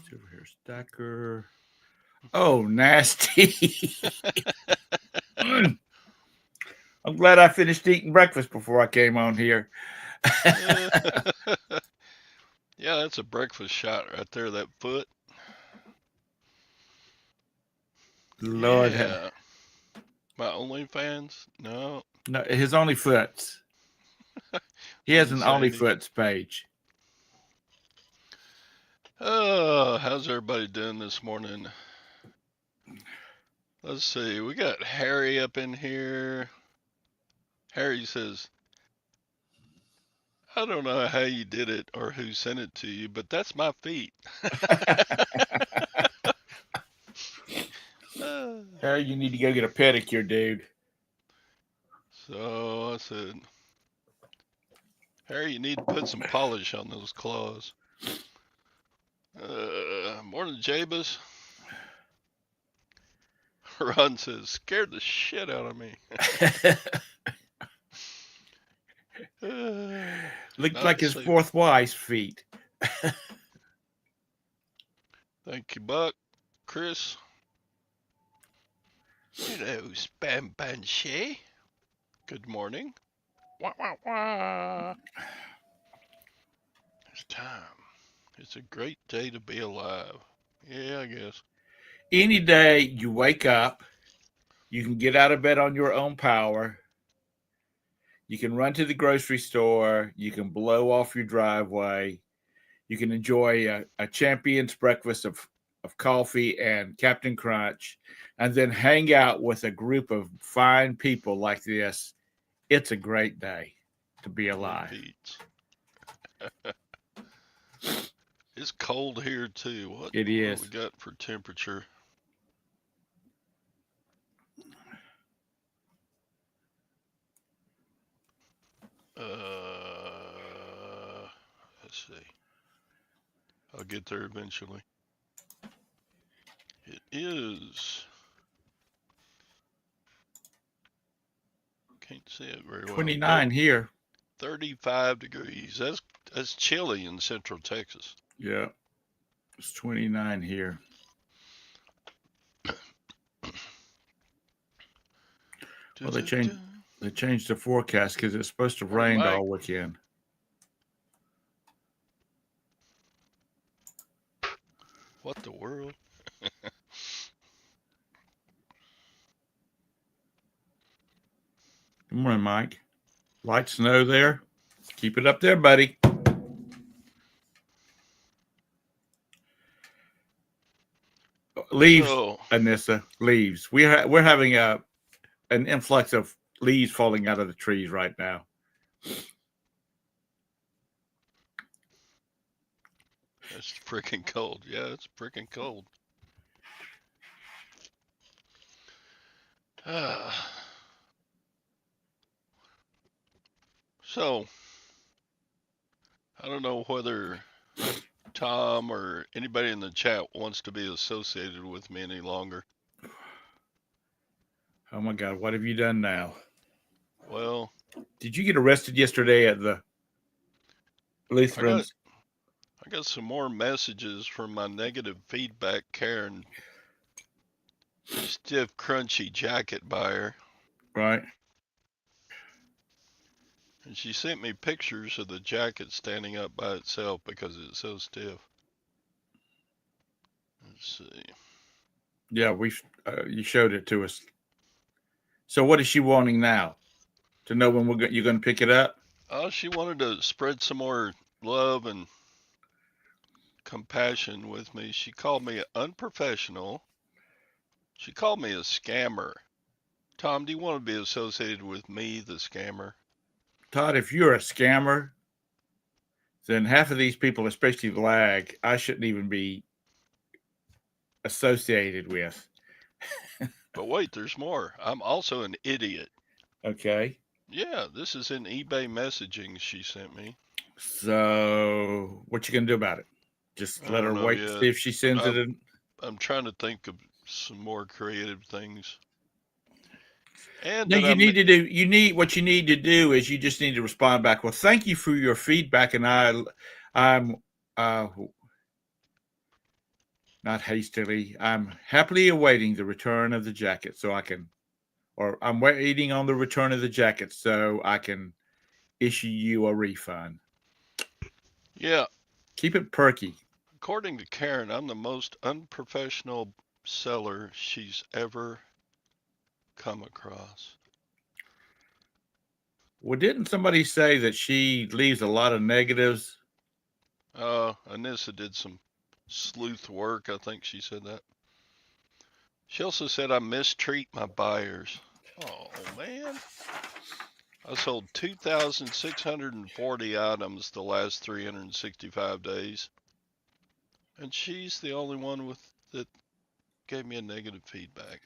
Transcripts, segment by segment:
Silverhairstacker. Oh, nasty. I'm glad I finished eating breakfast before I came on here. Yeah, yeah, that's a breakfast shot right there. That foot. Lord, Yeah. My OnlyFans? No, no, his only foots. He has wouldn't an say only any. foots page. Oh, how's everybody doing this morning? Let's see. We got Harry up in here. Harry says, I don't know how you did it or who sent it to you, but that's my feet. Harry, you need to go get a pedicure, dude. So I said, Harry, you need to put some polish on those claws. Morning, Jabus. Ron says, scared the shit out of me. Looked Not like his sleeping. fourth wife's feet. Thank you, Buck. Chris. Hello, Spam Banshee. Good morning. Wah, wah, wah. It's time. It's a great day to be alive. Yeah, I guess. Any day you wake up, you can get out of bed on your own power. You can run to the grocery store. You can blow off your driveway. You can enjoy a champion's breakfast of coffee and Captain Crunch, and then hang out with a group of fine people like this. It's a great day to be It alive. beats. It's cold here too. It What we is. got for temperature? Let's see. I'll get there eventually. It is. Can't see it very well. 29 here. 35 degrees. That's chilly in Central Texas. Yeah, it's 29 here. Well, they changed the forecast because it's supposed to Morning, rain Mike. all weekend. What the world? Good morning, Mike. Light snow there. Keep it up there, buddy. Leaves, So, Anissa. Leaves. We're having an influx of leaves falling out of the trees right now. it's freaking cold. Yeah, it's freaking cold. So, I don't know whether Tom or anybody in the chat wants to be associated with me any longer. Oh my God, what have you done now? Well, Did you get arrested yesterday at the I got Lutherans? I got some more messages from my negative feedback Karen, stiff crunchy jacket buyer, Right. and she sent me pictures of the jacket standing up by itself because it's so stiff. Let's see. Yeah, you showed it to us. So what is she wanting now? To know when you're going to pick it up? Oh, she wanted to spread some more love and compassion with me. She called me unprofessional. She called me a scammer. Tom, do you want to be associated with me, the scammer? Todd, if you're a scammer, then half of these people, especially the lag, I shouldn't even be associated with. But wait, there's more. I'm also an idiot. Okay. Yeah, this is in eBay messaging she sent me. So what you gonna do about it? Just I let don't her know wait and see yet. if she sends it I'm, in. I'm trying to think of some more creative things. And No, that you need to do. What you need to do is you just need to respond back. Well, thank you for your feedback, and I'm not hastily. I'm happily awaiting the return of the jacket so I can, or I'm waiting on the return of the jacket so I can issue you a refund. Yeah, Keep it perky. according to Karen, I'm the most unprofessional seller she's ever come across. Well, didn't somebody say that she leaves a lot of negatives? Anissa did some sleuth work. I think she said that. She also said I mistreat my buyers. Oh, man. I sold 2,640 items the last 365 days. And she's the only one that gave me a negative feedback.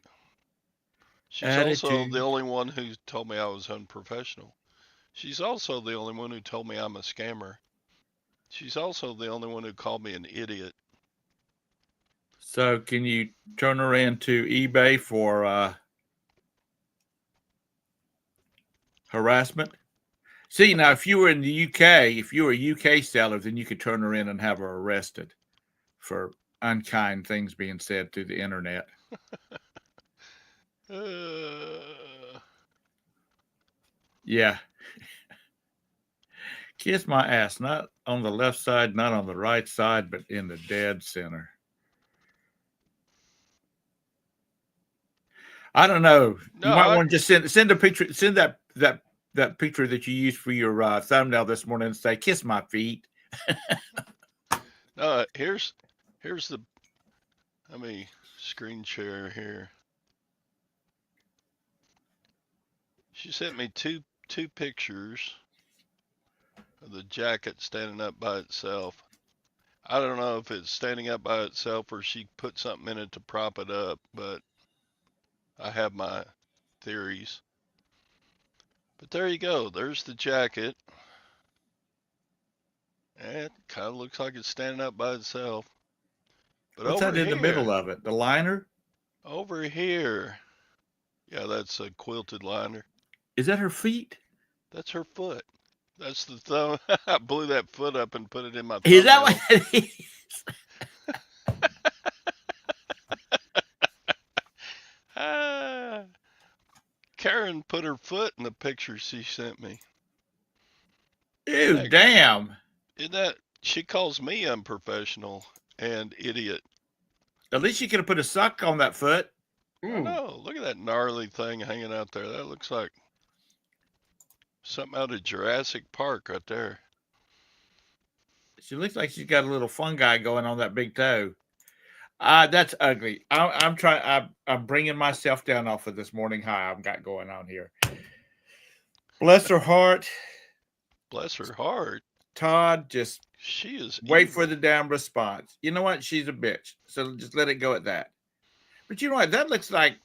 She's also the Attitude. only one who told me I was unprofessional. She's also the only one who told me I'm a scammer. She's also the only one who called me an idiot. So, can you turn her into eBay for harassment? See, now if you were in the UK, if you were a UK seller, then you could turn her in and have her arrested for unkind things being said through the internet. Yeah. Kiss my ass, not on the left side, not on the right side, but in the dead center. I don't know. no, You might want to just send a picture, send that picture that you used for your thumbnail this morning and say, "Kiss my feet." here's the. Let me screen share here. She sent me two pictures of the jacket standing up by itself. I don't know if it's standing up by itself or she put something in it to prop it up, but I have my theories. But there you go. There's the jacket. And it kind of looks like it's standing up by itself. But What's that in the middle of it? The liner? over here. Yeah, that's a quilted liner. Is that her feet? That's her foot. That's the thumb. I blew that foot up and put it in my Is that thumbnail. what it is? Ah, Karen put her foot in the picture she sent me. Ew, damn. Isn't that she calls me unprofessional and idiot. At least you could have put a sock on that foot. I know. Look at that gnarly thing hanging out there. That looks like something out of Jurassic Park right there. She looks like she's got a little fungi going on that big toe. That's ugly. I'm trying. I'm bringing myself down off of this morning high I've got going on here. Bless her heart. Bless her heart. Todd, just She is wait evil. for the damn response. You know what? She's a bitch. So just let it go at that. But you know what? That looks like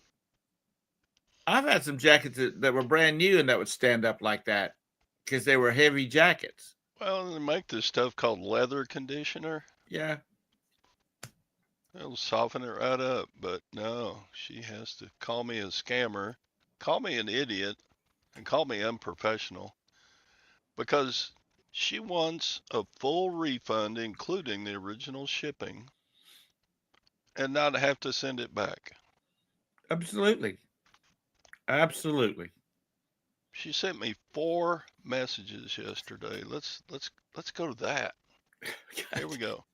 I've had some jackets that were brand new and that would stand up like that because they were heavy jackets. Well, they make this stuff called leather conditioner. Yeah. It'll soften it right up. But no, she has to call me a scammer, call me an idiot, and call me unprofessional because she wants a full refund, including the original shipping, and not have to send it back. Absolutely. Absolutely. She sent me 4 messages yesterday. Let's go to that. Here we go.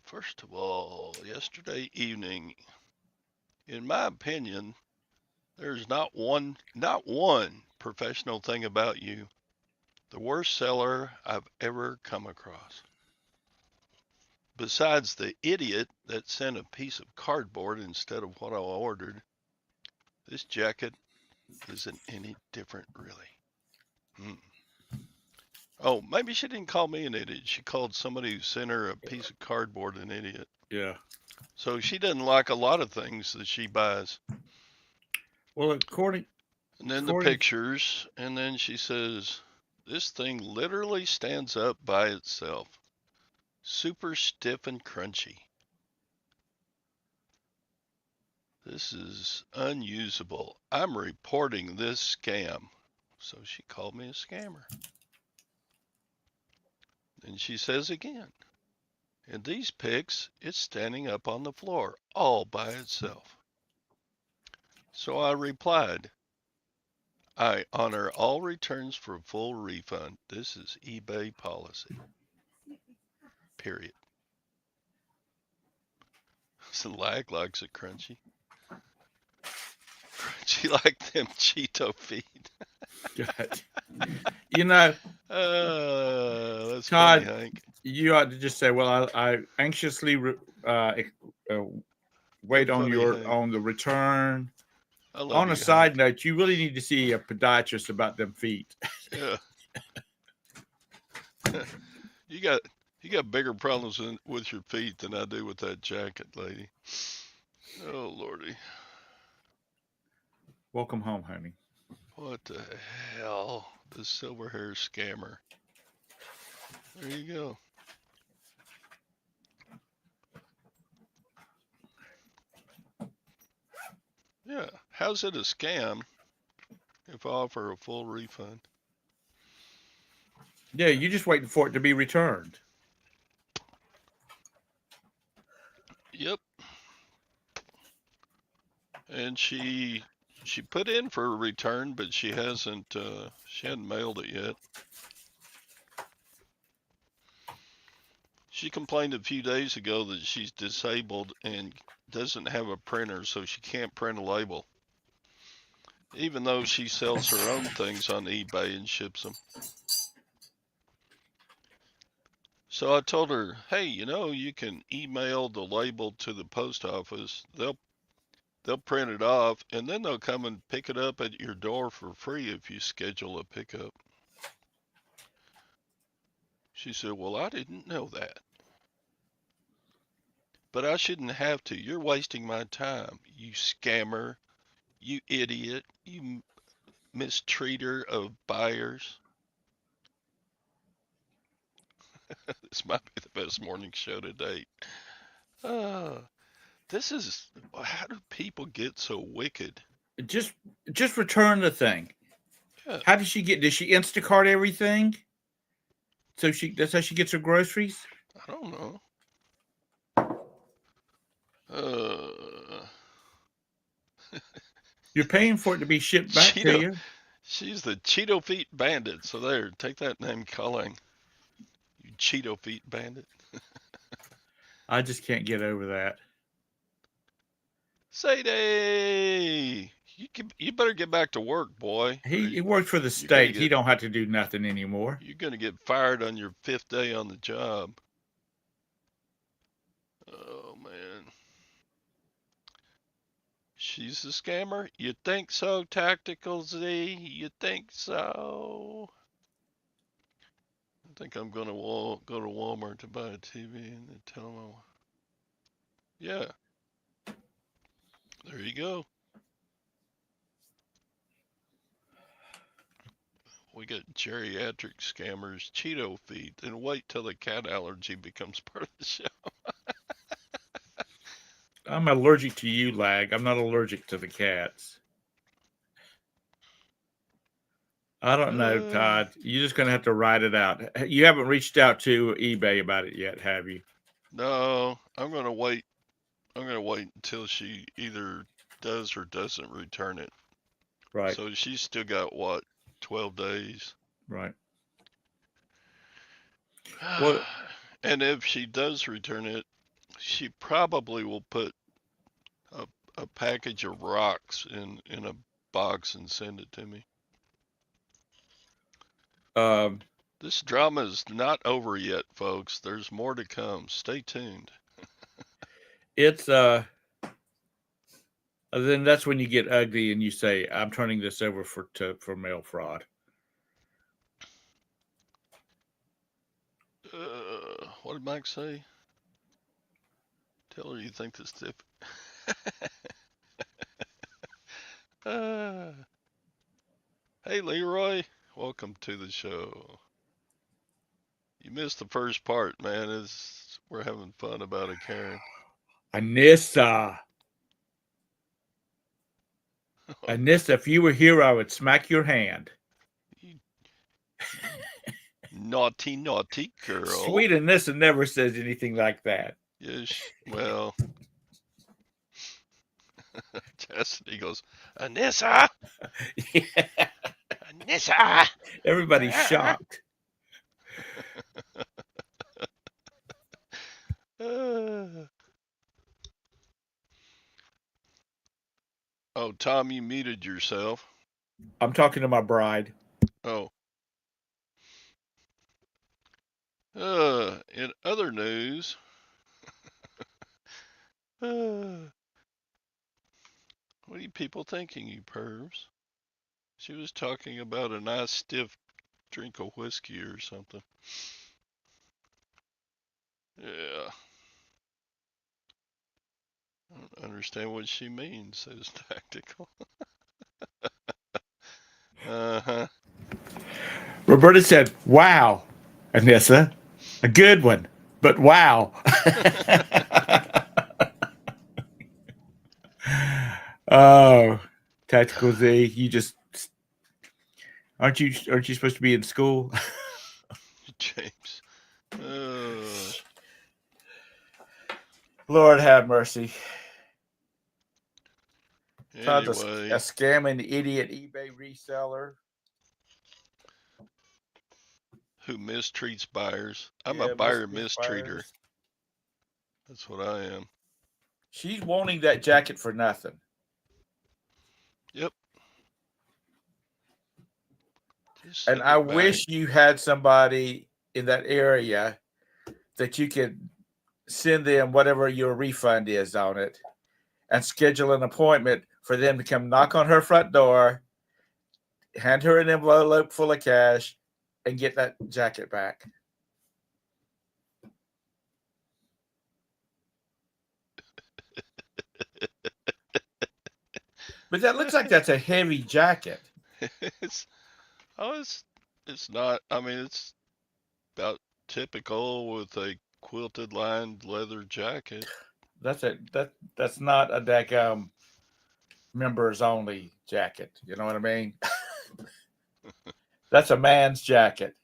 First of all, yesterday evening, in my opinion, there's not one professional thing about you. The worst seller I've ever come across. Besides the idiot that sent a piece of cardboard instead of what I ordered, this jacket isn't any different, really. Oh, maybe she didn't call me an idiot. She called somebody who sent her a piece of cardboard an idiot. Yeah. So she doesn't like a lot of things that she buys. Well, according And then the pictures, and then she says, this thing literally stands up by itself. Super stiff and crunchy. This is unusable. I'm reporting this scam. So she called me a scammer. And she says again, in these pics, it's standing up on the floor all by itself. So I replied, I honor all returns for full refund. This is eBay policy. Period. So Lag likes it crunchy. Crunchy like them Cheeto feet. God. You know, That's Todd, funny, Hank. you ought to just say, "Well, I anxiously wait on funny, Hank. on the return." I love On you, a side Hank. note, you really need to see a podiatrist about them feet. Yeah. You got bigger problems with your feet than I do with that jacket, lady. Oh Lordy. Welcome home, honey. What the hell? The silver hair scammer. There you go. Yeah. How's it a scam if I offer a full refund? Yeah, you're just waiting for it to be returned. Yep. And she put in for a return, but she hadn't mailed it yet. She complained a few days ago that she's disabled and doesn't have a printer, so she can't print a label. Even though she sells her own things on eBay and ships them. So I told her, hey, you can email the label to the post office. They'll print it off, and then they'll come and pick it up at your door for free if you schedule a pickup. She said, well, I didn't know that. But I shouldn't have to. You're wasting my time, you scammer, you idiot, you mistreater of buyers. This might be the best morning show to date. This is, how do people get so wicked? Just return the thing. Yeah. How does she Instacart everything? So that's how she gets her groceries? I don't know. You're paying for it to be shipped back to you. She's the Cheeto Feet Bandit. So there, take that name calling. You Cheeto Feet Bandit. I just can't get over that. Sadie, you better get back to work, boy. He works for the state. He don't have to do nothing anymore. You're going to get fired on your 5th day on the job. Oh, man. She's a scammer? You think so, Tactical Z? You think so? I think I'm going to go to Walmart to buy a TV and then tell them, yeah. There you go. We got geriatric scammers, Cheeto feet, and wait till the cat allergy becomes part of the show. I'm allergic to you, Lag. I'm not allergic to the cats. I don't know, Todd. You're just going to have to ride it out. You haven't reached out to eBay about it yet, have you? No, I'm going to wait. I'm going to wait until she either does or doesn't return it. Right. So she's still got, what, 12 days? Right. Well, and if she does return it, she probably will put a package of rocks in a box and send it to me. This drama is not over yet, folks. There's more to come. Stay tuned. It's then that's when you get ugly and you say, "I'm turning this over for mail fraud." What did Mike say? Tell her you think this tip. Hey, Leroy. Welcome to the show. You missed the first part, man. We're having fun about a Karen. Anissa. Anissa, if you were here, I would smack your hand. Naughty, naughty girl. Sweet Anissa never says anything like that. Yes, well, Chastity goes, Anissa! Anissa! Everybody's shocked. Oh, Tom, you muted yourself. I'm talking to my bride. Oh. In other news, what are you people thinking, you pervs? She was talking about a nice stiff drink of whiskey or something. Yeah. I don't understand what she means, says Tactical. Uh-huh. Roberta said, "Wow, Anissa, a good one, but wow." Oh, Tactical Z, you just aren't you supposed to be in school? James. Lord have mercy. Todd's Anyway, a scamming idiot eBay reseller who mistreats buyers? I'm a Yeah, buyer mistreats mistreater. buyers. That's what I am. She's wanting that jacket for nothing. Yep. And I wish you had somebody in that area that you could send them whatever your refund is on it and schedule an appointment for them to come knock on her front door, hand her an envelope full of cash, and get that jacket back. But that looks like that's a heavy jacket. it's not. I mean, it's about typical with a quilted lined leather jacket. That's not a deck members only jacket. You know what I mean? That's a man's jacket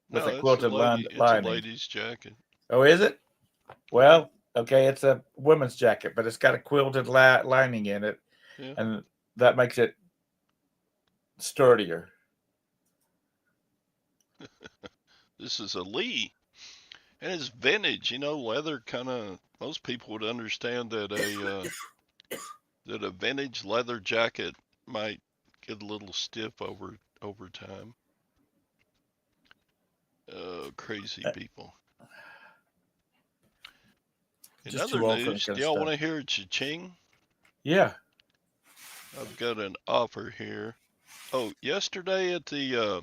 with No, a it's quilted it's a lining. lady's jacket. Oh, is it? Well, okay, it's a women's jacket, but it's got a quilted lining in it, Yeah. and that makes it sturdier. This is a Lee, and it's vintage. You know, leather kind of. Most people would understand that a vintage leather jacket might get a little stiff over time. Oh, crazy people. In Just other too old for that news, kind do of y'all stuff. want to hear cha-ching? Yeah. I've got an offer here. Oh, yesterday at the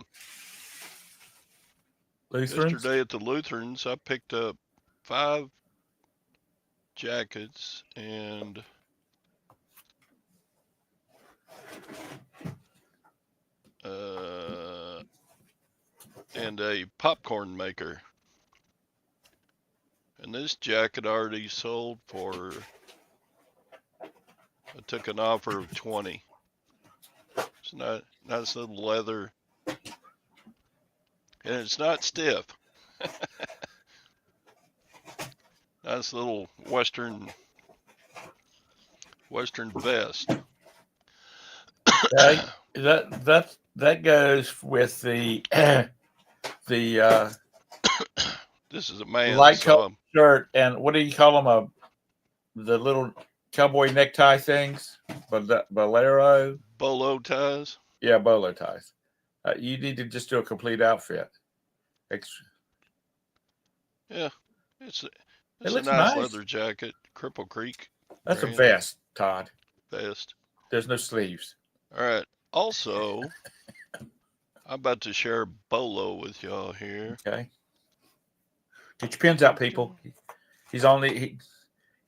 Lutherans, I picked up 5 jackets and a popcorn maker. And this jacket already sold for. I took an offer of 20. It's not nice little leather, and it's not stiff. Nice little Western vest. Okay. That goes with the the This is a man. light So colored shirt and what do you call them? The little cowboy necktie things, bolero. Bolo ties. Yeah, bolo ties. You need to just do a complete outfit. Yeah, it's It a looks nice nice. leather jacket. Cripple Creek. That's a brand. vest, Todd. Vest. There's no sleeves. All right. Also, I'm about to share a bolo with y'all here. Okay. Get your pins out, people. He's only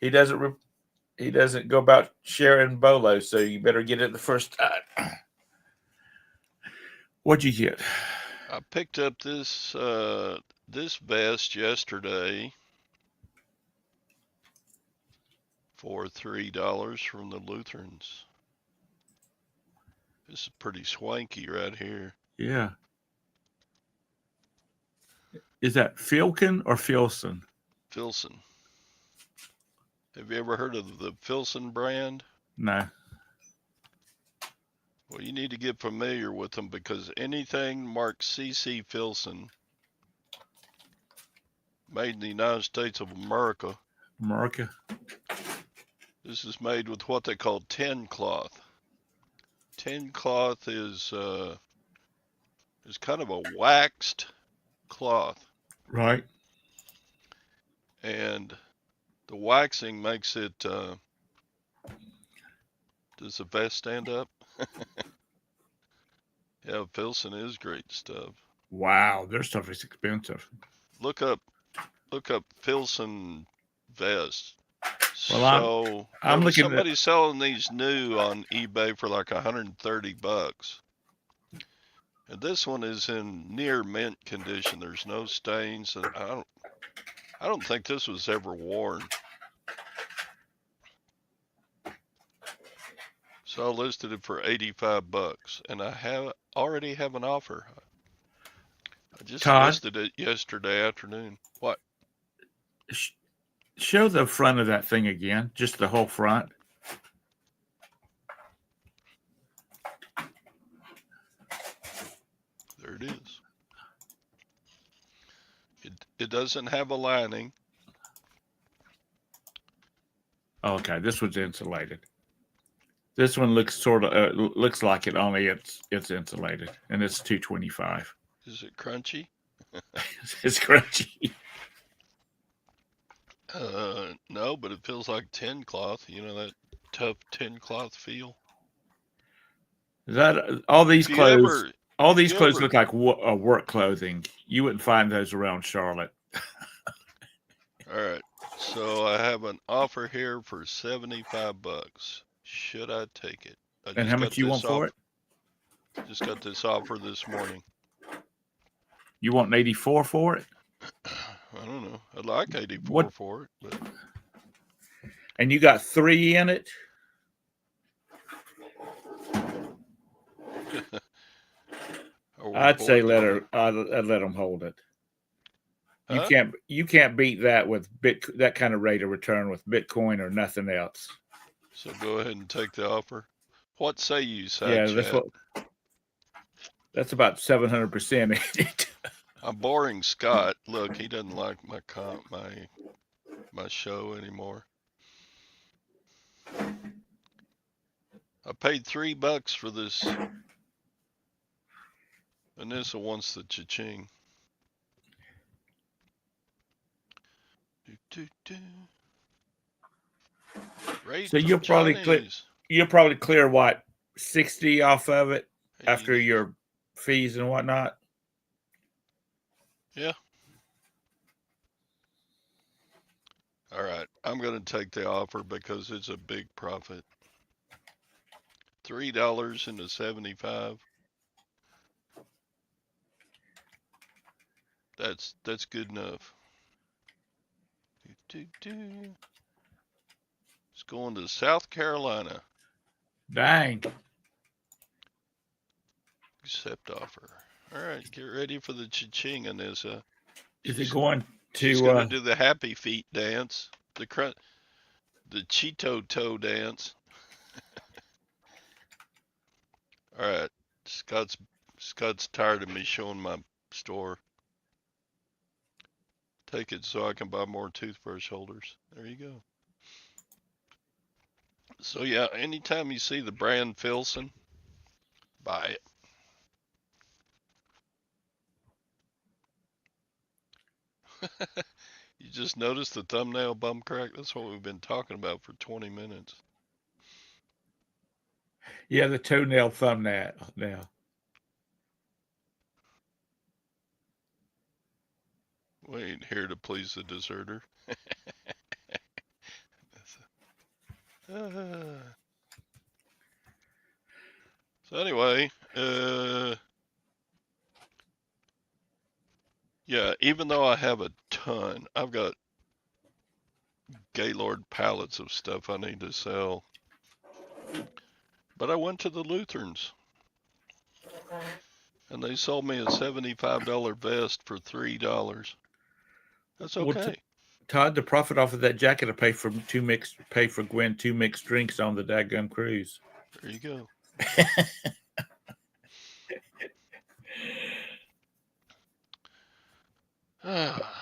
he doesn't go about sharing bolos, so you better get it the first time. What'd you get? I picked up this vest yesterday for $3 from the Lutherans. This is pretty swanky right here. Yeah. Is that Filkin or Filson? Filson. Have you ever heard of the Filson brand? No. Well, you need to get familiar with them because anything marked CC Filson, made in the United States of America. America. This is made with what they call tin cloth. Tin cloth is kind of a waxed cloth, Right. and the waxing makes it. Does the vest stand up? Yeah, Filson is great stuff. Wow, their stuff is expensive. Look up Filson vest. Well, I'm looking somebody selling these new on eBay for like $130. And this one is in near mint condition. There's no stains, and I don't think this was ever worn. So I listed it for $85, and I already have an offer. I just listed it yesterday afternoon. What? Show the front of that thing again, just the whole front. There it is. It doesn't have a lining. Okay, this one's insulated. This one looks looks like it, only it's insulated, and it's $225. Is it crunchy? It's crunchy. No, but it feels like tin cloth. You know, that tough tin cloth feel. Is that all these clothes? All these clothes look like work clothing. You wouldn't find those around Charlotte. All right, so I have an offer here for $75. Should I take it? And how much you want for it? Just got this offer this morning. You want 84 for it? I don't know. I'd like 84 for it, but. And you got 3 in it? I'd say I'd let them hold it. You can't beat that with that kind of rate of return with Bitcoin or nothing else. So go ahead and take the offer. What say you, Side Chat? That's about 700%. I'm boring Scott. Look, he doesn't like my show anymore. I paid $3 for this. Vanessa wants the cha-ching. So you'll probably clear what, 60 off of it after your fees and whatnot. Yeah. All right, I'm going to take the offer because it's a big profit. $3 into 75. That's good enough. It's going to South Carolina. Dang. Accept offer. All right, get ready for the cha-ching, Anissa. Is it going to? She's going to do the happy feet dance, the Cheeto toe dance. All right, Scott's tired of me showing my store. Take it so I can buy more toothbrush holders. There you go. So yeah, anytime you see the brand Filson, buy it. You just noticed the thumbnail bum crack? That's what we've been talking about for 20 minutes. Yeah, the toenail thumbnail now. We ain't here to please the deserter. So anyway, yeah, even though I have a ton, I've got Gaylord pallets of stuff I need to sell. But I went to the Lutherans. And and they sold me a $75 vest for $3. That's okay. Well, Todd, the profit off of that jacket will pay for Gwen 2 mixed drinks on the dadgum cruise. There you go.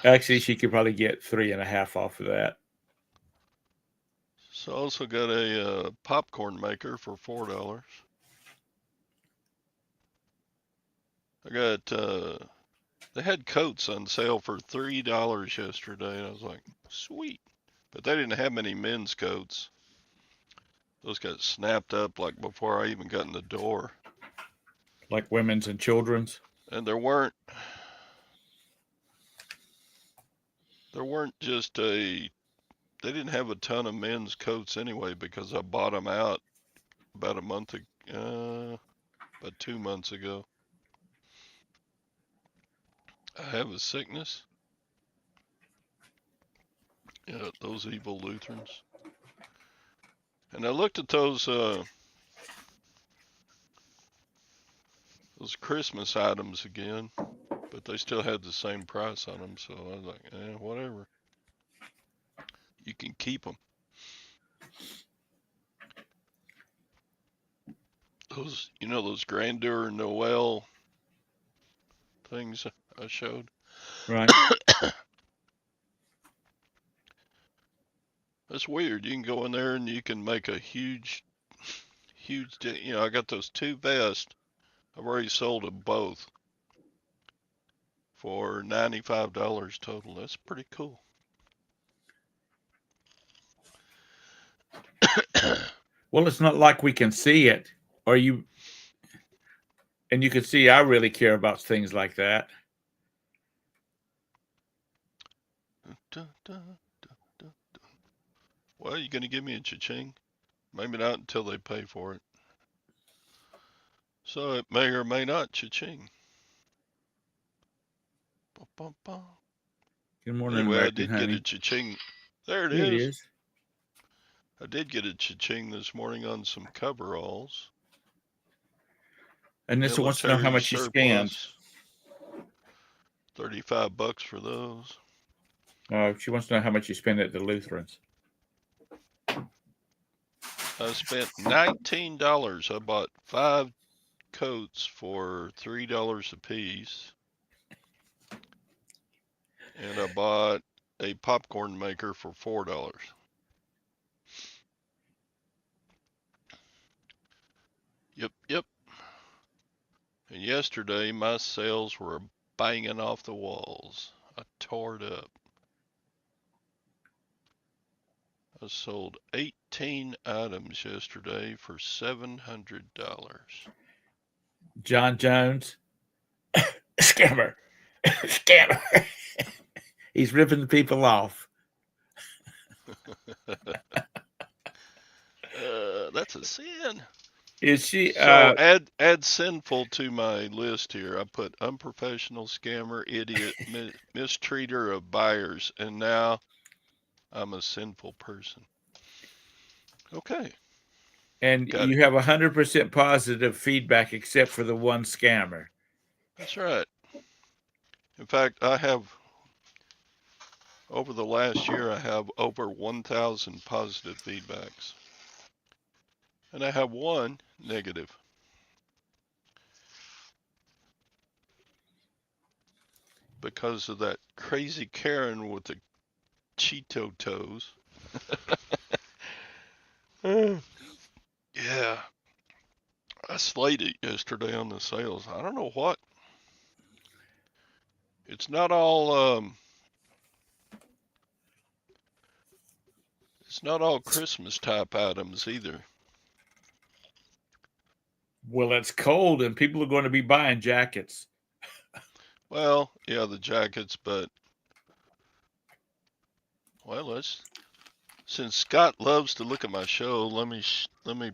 Actually, she could probably get 3.5 off of that. So I also got a popcorn maker for $4. I got they had coats on sale for $3 yesterday, and I was like, sweet. But they didn't have many men's coats. Those got snapped up like before I even got in the door. Like women's and children's? And there weren't just they didn't have a ton of men's coats anyway because I bought them out about about 2 months ago. I have a sickness. Yeah, those evil Lutherans. And I looked at those Christmas items again, but they still had the same price on them, so I was like, whatever. You can keep them. Those Grandeur Noel things I showed. Right. That's weird. You can go in there and you can make a huge, I got those 2 vests. I've already sold them both for $95 total. That's pretty cool. Well, it's not like we can see it. And you can see I really care about things like that. Well, you gonna give me a cha-ching? Maybe not until they pay for it. So it may or may not cha-ching. Good morning, anyway, American I did honey. get a cha-ching. There it Here is. it is. I did get a cha-ching this morning on some coveralls. And this wants to know how much you scanned. $35 for those. She wants to know how much you spend at the Lutherans. I spent $19. I bought 5 coats for $3 a piece. And I bought a popcorn maker for $4. Yep. And yesterday, my sales were banging off the walls. I tore it up. I sold 18 items yesterday for $700. John Jones, scammer. He's ripping the people off. That's a sin. Is she? So add sinful to my list here. I put unprofessional, scammer, idiot, mistreater of buyers, and now I'm a sinful person. Okay. And you have 100% positive feedback except for the one scammer. That's right. In fact, I have, over the last year, I have over 1,000 positive feedbacks. And I have 1 negative. Because of that crazy Karen with the Cheeto toes. Yeah. I slayed it yesterday on the sales. I don't know what. It's not all Christmas type items either. Well, it's cold and people are going to be buying jackets. Well, yeah, the jackets, but well, since Scott loves to look at my show, let me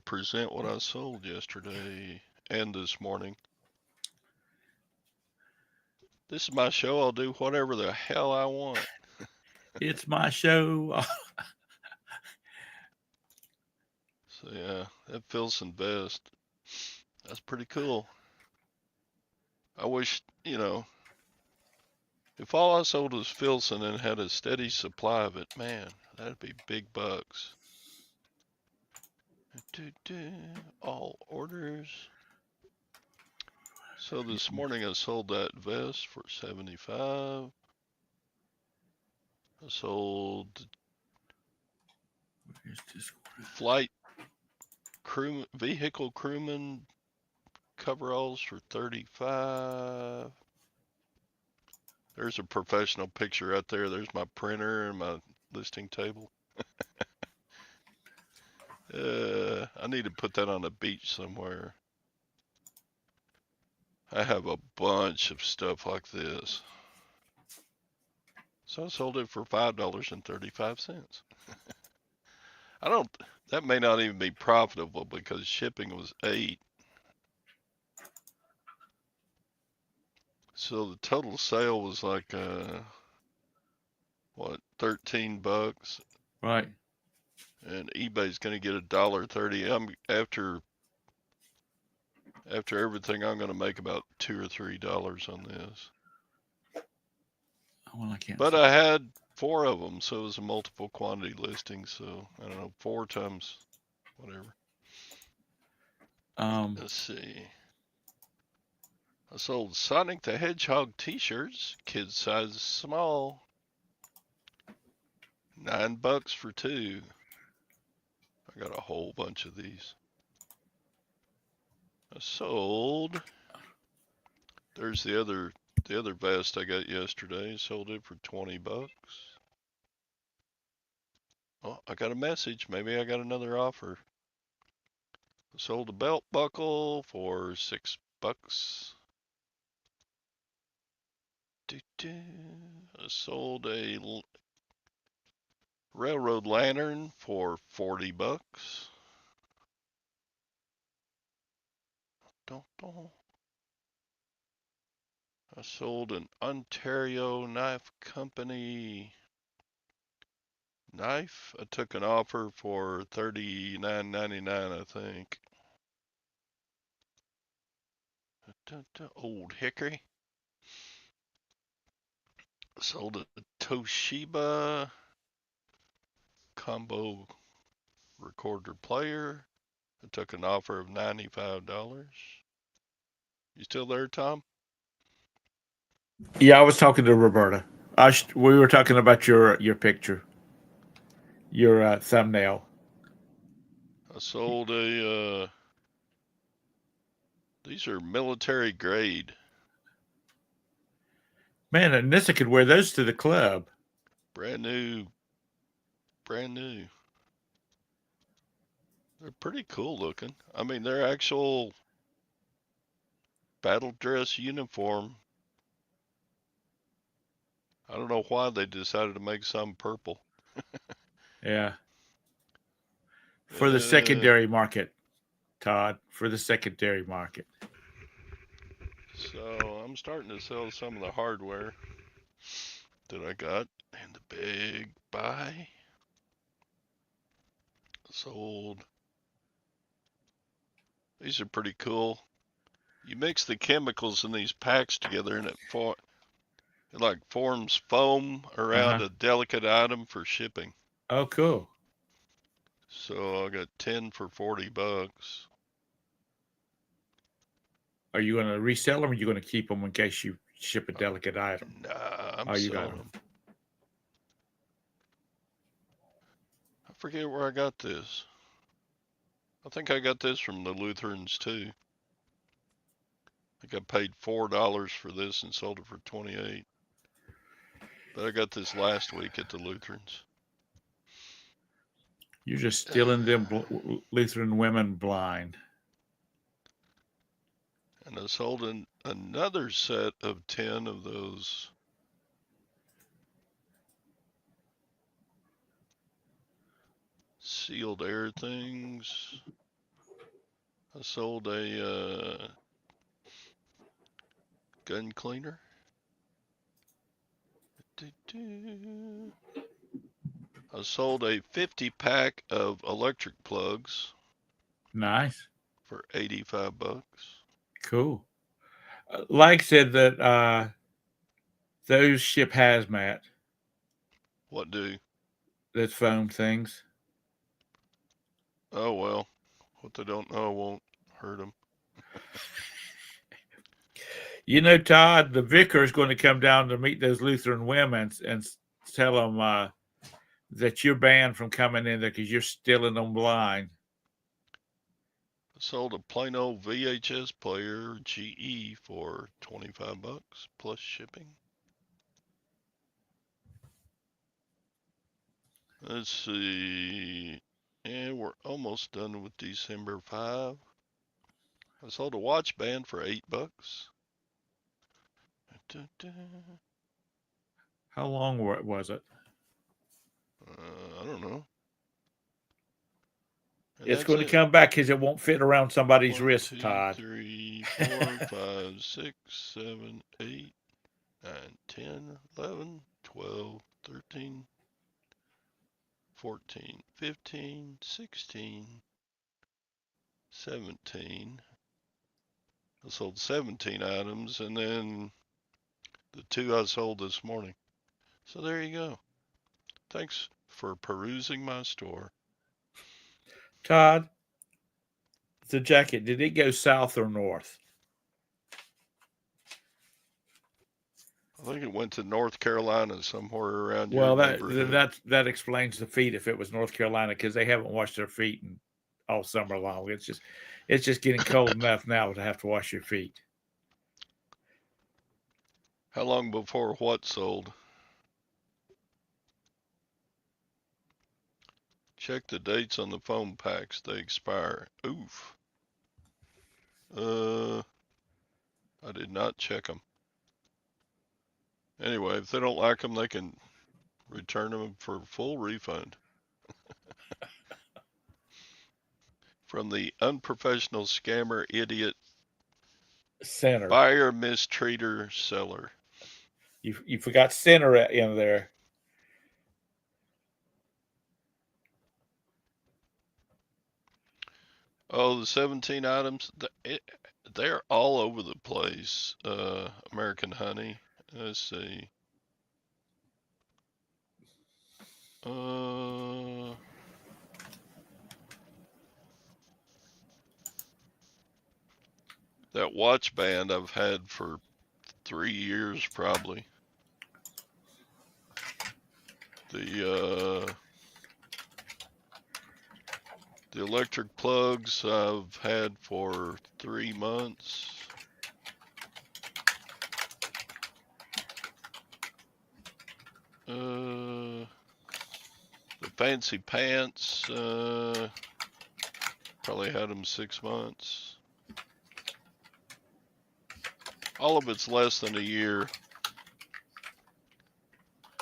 present what I sold yesterday and this morning. This is my show. I'll do whatever the hell I want. It's my show. So yeah, that Filson vest. That's pretty cool. I wish, if all I sold was Filson and had a steady supply of it, man, that'd be big bucks. All orders. So this morning I sold that vest for $75. I sold vehicle crewman coveralls for $35. There's a professional picture right there. There's my printer and my listing table. I need to put that on a beach somewhere. I have a bunch of stuff like this. So I sold it for $5.35. That may not even be profitable because shipping was $8. So the total sale was like, $13? Right. And eBay's going to get $1.30. After everything, I'm going to make about $2 or $3 on this. Well, I can't. But I had 4 of them, so it was a multiple quantity listing. So I don't know, 4 times whatever. Let's see. I sold Sonic the Hedgehog t-shirts, kid size small. $9 for 2. I got a whole bunch of these. I sold. There's the other vest I got yesterday. Sold it for $20. Oh, I got a message. Maybe I got another offer. I sold a belt buckle for $6. I sold a railroad lantern for $40. I sold an Ontario Knife Company knife. I took an offer for $39.99, I think. Old Hickory. Sold a Toshiba combo recorder player. I took an offer of $95. You still there, Tom? Yeah, I was talking to Roberta. We were talking about your picture, your thumbnail. I sold these are military grade. Man, Anissa could wear those to the club. Brand new. They're pretty cool looking. I mean, they're actual battle dress uniform. I don't know why they decided to make some purple. Yeah. For the secondary market, Todd. For the secondary market. So I'm starting to sell some of the hardware that I got in the big buy. Sold. These are pretty cool. You mix the chemicals in these packs together and it like forms foam around a delicate item for shipping. Oh, cool. So I got 10 for $40. Are you going to resell them or are you going to keep them in case you ship a delicate item? Nah, I'm selling them. I forget where I got this. I think I got this from the Lutherans too. I think I paid $4 for this and sold it for $28. But I got this last week at the Lutherans. You're just stealing them Lutheran women blind. And I sold another set of 10 of those sealed air things. I sold a gun cleaner. I sold a 50-pack of electric plugs. Nice. For $85. Cool. Like said that those ship hazmat, What do? those foam things. Oh, well. What they don't know won't hurt them. You know, Todd, the vicar is going to come down to meet those Lutheran women and tell them that you're banned from coming in there because you're stealing them blind. I sold a plain old VHS player GE for $25 plus shipping. Let's see. And we're almost done with December 5. I sold a watch band for $8. How long was it? I don't know. And It's that's going to it. come back because it won't fit around somebody's 1, wrist, 2, Todd. 3, 4, 5, 6, 7, 8, 9, 10, 11, 12, 13, 14, 15, 16, 17. I sold 17 items, and then the 2 I sold this morning. So there you go. Thanks for perusing my store. Todd, the jacket, did it go south or north? I think it went to North Carolina, somewhere around Well, your neighborhood. that explains the feet if it was North Carolina, because they haven't washed their feet all summer long. It's just getting cold enough now to have to wash your feet. How long before what sold? Check the dates on the foam packs. They expire. Oof. I did not check them. Anyway, if they don't like them, they can return them for full refund. From the unprofessional scammer, idiot, Center. buyer, mistreater, seller. You forgot center in there. Oh, the 17 items, they're all over the place. American Honey. Let's see. That watch band I've had for 3 years probably. The electric plugs I've had for 3 months. The fancy pants, probably had them 6 months. All of it's less than a year.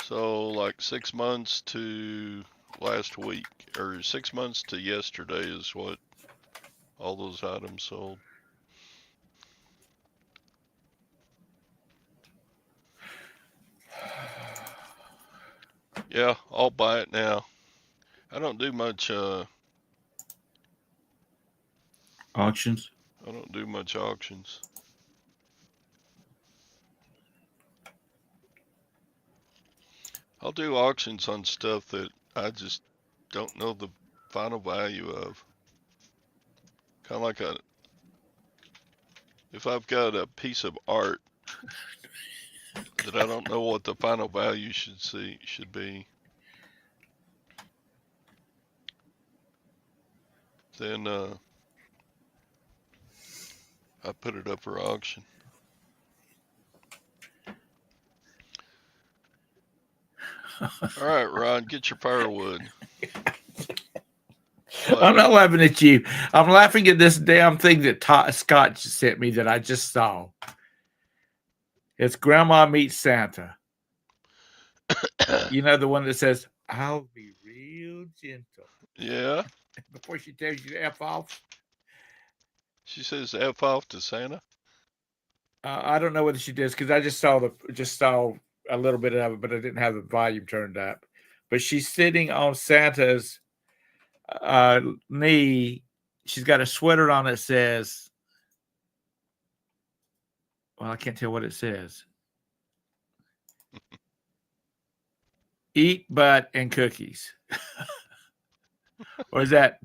So like 6 months to last week, or 6 months to yesterday is what all those items sold. Yeah, I'll buy it now. I don't do much Auctions. I don't do much auctions. I'll do auctions on stuff that I just don't know the final value of. Kind of like if I've got a piece of art that I don't know what the final value should be, then I put it up for auction. All right, Ron, get your firewood. What? I'm not laughing at you. I'm laughing at this damn thing that Scott sent me that I just saw. It's Grandma Meets Santa. You know, the one that says, I'll be real gentle. Yeah. Before she tells you to F off. She says F off to Santa. I don't know whether she does, because I just saw a little bit of it, but I didn't have the volume turned up. But she's sitting on Santa's knee. She's got a sweater on that says, Well, I can't tell what it says. Eat butt and cookies. Or is that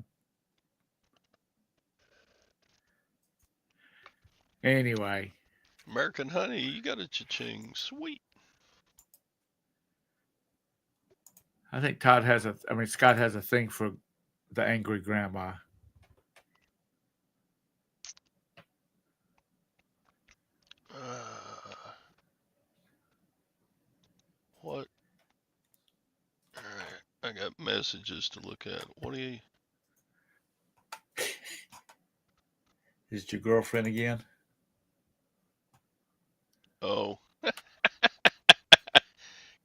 anyway? American Honey, you got a cha-ching. Sweet. I think Scott has a thing for the angry grandma. What? All right, I got messages to look at. What do you? Is it your girlfriend again? Oh,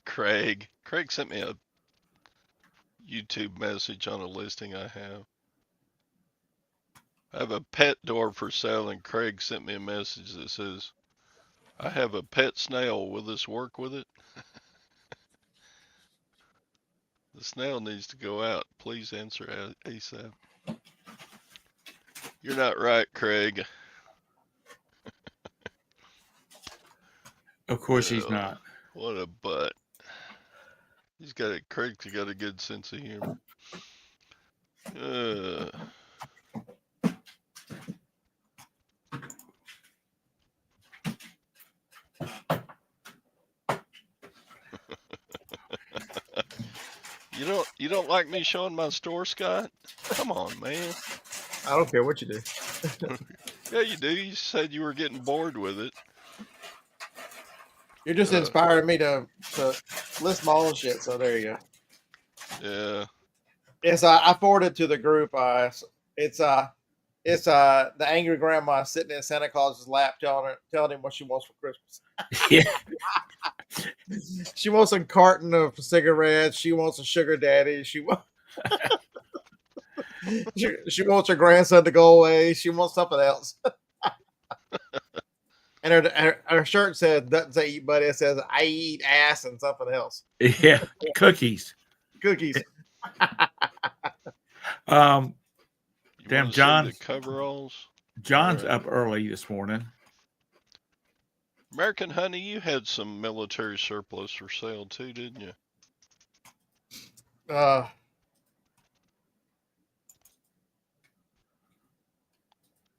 Craig. Craig sent me a YouTube message on a listing I have. I have a pet door for sale, and Craig sent me a message that says, I have a pet snail. Will this work with it? The snail needs to go out. Please answer ASAP. You're not right, Craig. Of course he's not. What a butt. Craig's got a good sense of humor. You don't like me showing my store, Scott? Come on, man. I don't care what you do. Yeah, you do. You said you were getting bored with it. You're just inspiring me to list my own shit. So there you go. Yeah. Yes, I forwarded to the group. It's the angry grandma sitting in Santa Claus's lap, telling him what she wants for Christmas. Yeah. She wants a carton of cigarettes. She wants a sugar daddy. She wants she wants her grandson to go away. She wants something else. And her shirt says, doesn't say eat butt, it says I eat ass and something else. Yeah, cookies. Cookies. Damn, John. The coveralls. John's up early this morning. American Honey, you had some military surplus for sale too, didn't you?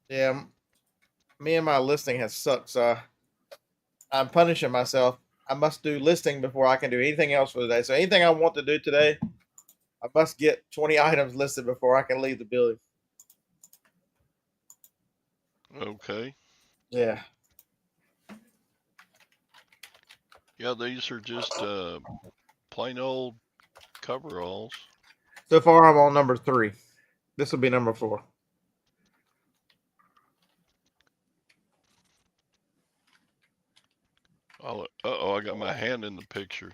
Yeah, me and my listing has sucked, so I'm punishing myself. I must do listing before I can do anything else for the day. So anything I want to do today, I must get 20 items listed before I can leave the building. Okay. Yeah. Yeah, these are just plain old coveralls. So far, I'm on number 3. This will be number 4. I got my hand in the picture.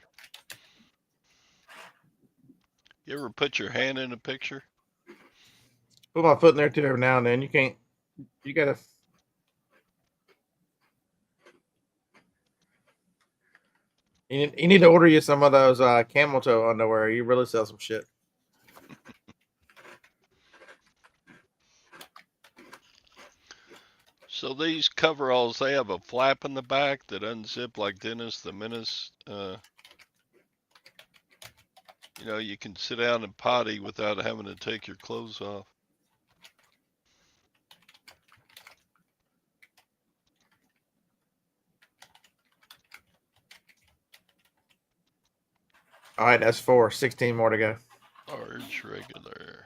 You ever put your hand in a picture? Put my foot in there too every now and then. You gotta. You need to order you some of those camel toe underwear. You really sell some shit. So these coveralls, they have a flap in the back that unzip like Dennis the Menace. You can sit down and potty without having to take your clothes off. All right, that's 4. 16 more to go. Large regular.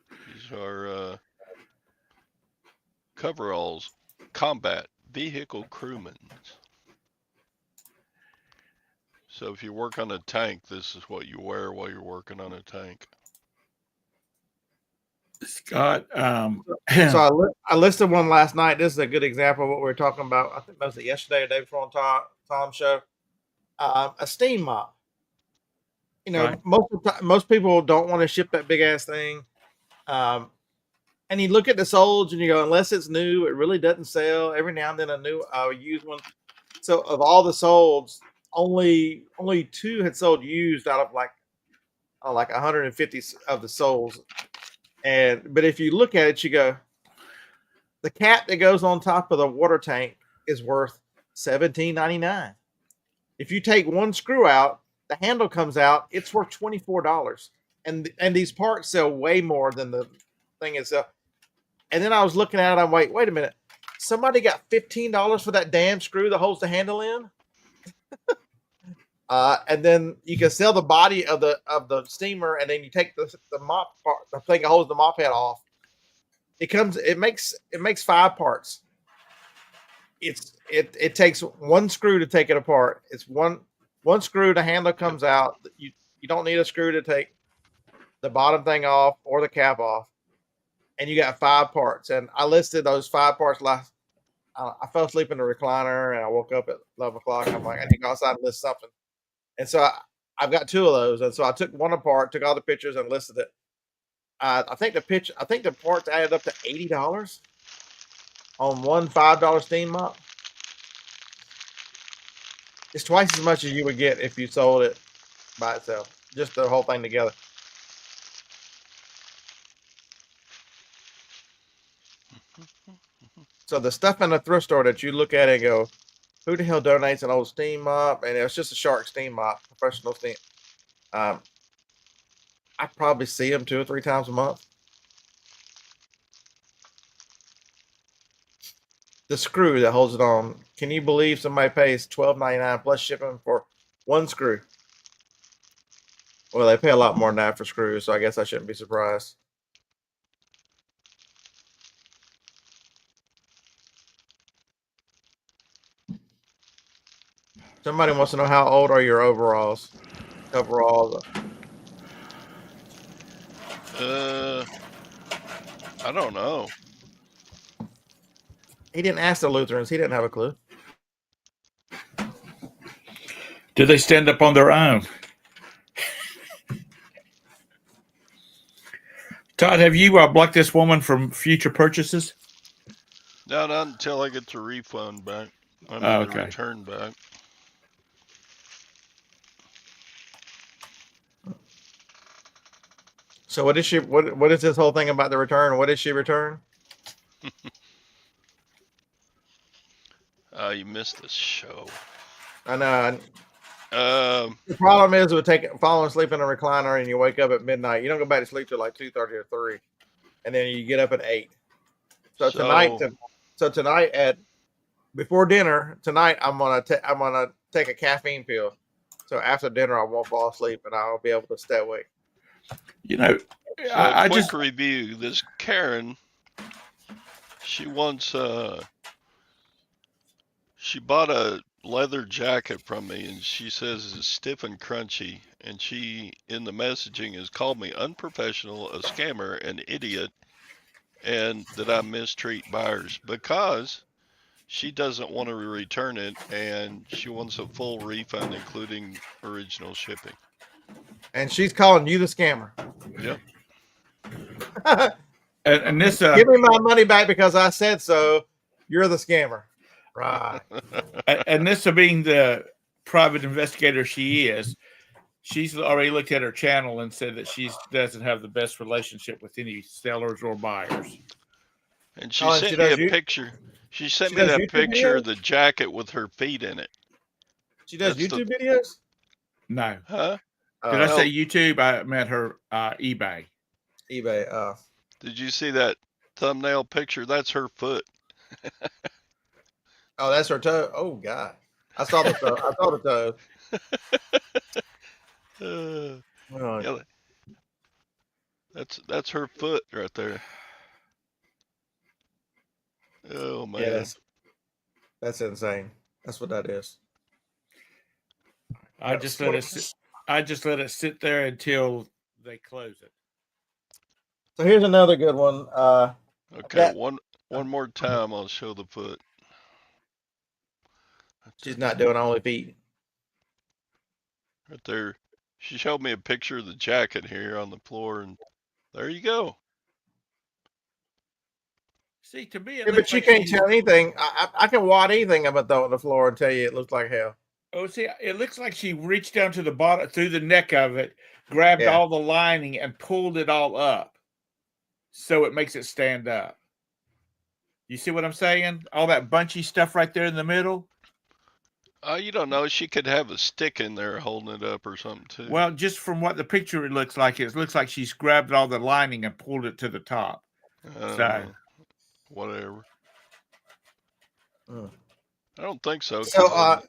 These are coveralls, combat vehicle crewmen. So if you work on a tank, this is what you wear while you're working on a tank. Scott, so I listed one last night. This is a good example of what we were talking about. I think that was it yesterday or day before on Tom's show. A steam mop. Right. Most people don't want to ship that big ass thing. And you look at the solds and you go, unless it's new, it really doesn't sell. Every now and then a new used one. So of all the solds, only 2 had sold used out of like 150 of the souls. But if you look at it, you go, The cap that goes on top of the water tank is worth $17.99. If you take one screw out, the handle comes out, it's worth $24. And these parts sell way more than the thing itself. And then I was looking at it, I'm wait a minute. Somebody got $15 for that damn screw that holds the handle in? And then you can sell the body of the steamer, and then you take the mop part, the thing that holds the mop head off. It makes 5 parts. It takes one screw to take it apart. It's one screw, the handle comes out. You don't need a screw to take the bottom thing off or the cap off. And you got 5 parts. And I listed those 5 parts last. I fell asleep in the recliner, and I woke up at 11 o'clock. I'm like, I need to go outside and list something. And so I've got 2 of those. And so I took one apart, took all the pictures, and listed it. I think the parts added up to $80 on one $5 steam mop. It's twice as much as you would get if you sold it by itself, just the whole thing together. So the stuff in the thrift store that you look at and go, who the hell donates an old steam mop? And it's just a Shark steam mop, professional steam. I probably see them 2 or 3 times a month. The screw that holds it on. Can you believe somebody pays $12.99 plus shipping for one screw? Well, they pay a lot more than that for screws, so I guess I shouldn't be surprised. Somebody wants to know how old are your overalls? Overalls. I don't know. He didn't ask the Lutherans. He didn't have a clue. Do they stand up on their own? Todd, have you blocked this woman from future purchases? No, not until I get the refund back. I mean, Okay. the return back. So what is she? What is this whole thing about the return? What did she return? You missed this show. I know. Um, The problem is with falling asleep in a recliner and you wake up at midnight. You don't go back to sleep till like 2:30 or 3, and then you get up at 8. So tonight at before dinner tonight, I'm gonna take a caffeine pill. So after dinner, I won't fall asleep and I'll be able to stay awake. You know, so I quick just review. This Karen, she wants she bought a leather jacket from me, and she says it's stiff and crunchy. And she, in the messaging, has called me unprofessional, a scammer, an idiot, and that I mistreat buyers because she doesn't want to return it, and she wants a full refund, including original shipping. And she's calling you the scammer. Yep. and this Give me my money back because I said so. You're the scammer. Right. and this being the private investigator she is, she's already looked at her channel and said that she doesn't have the best relationship with any sellers or buyers. And she sent me a picture. She sent me that picture of the jacket with her feet in it. She does YouTube videos? No. Huh? Did I say YouTube? I meant her eBay. eBay. Did you see that thumbnail picture? That's her foot. Oh, that's her toe. Oh God, I saw the toe. I saw the toe. Yeah, that's her foot right there. Oh man, yeah, that's insane. That's what that is. I just let it sit there until they close it. So here's another good one. Okay, one more time. I'll show the foot. She's not doing only feet. Right there. She showed me a picture of the jacket here on the floor, and there you go. See, to me, but she can't tell anything. I can wad anything up on the floor and tell you it looks like hell. Oh, see, it looks like she reached down to the bottom, through the neck of it, grabbed all the lining, and pulled it all up, so it makes it stand up. You see what I'm saying? All that bunchy stuff right there in the middle. You don't know. She could have a stick in there holding it up or something too. Well, just from what the picture it looks like she's grabbed all the lining and pulled it to the top. So, whatever. I don't think so. So I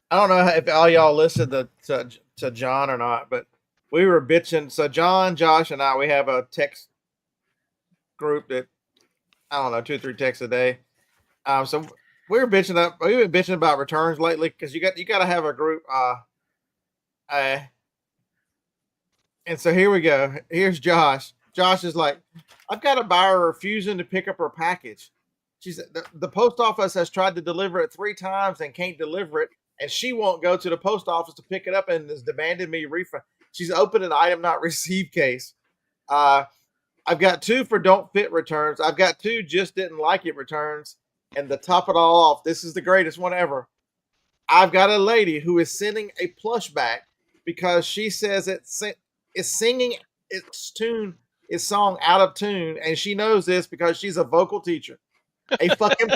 don't know if all y'all listened to John or not, but we were bitching. So John, Josh, and I, we have a text group that I don't know, 2 or 3 texts a day. So we've been bitching about returns lately because you got to have a group. And so here we go. Here's Josh. Josh is like, I've got a buyer refusing to pick up her package. She's the post office has tried to deliver it 3 times and can't deliver it, and she won't go to the post office to pick it up and has demanded me refund. She's opened an item not received case. I've got 2 for don't fit returns. I've got 2 just didn't like it returns. And to top it all off, this is the greatest one ever. I've got a lady who is sending a plush back because she says it's singing its song out of tune, and she knows this because she's a vocal teacher. A fucking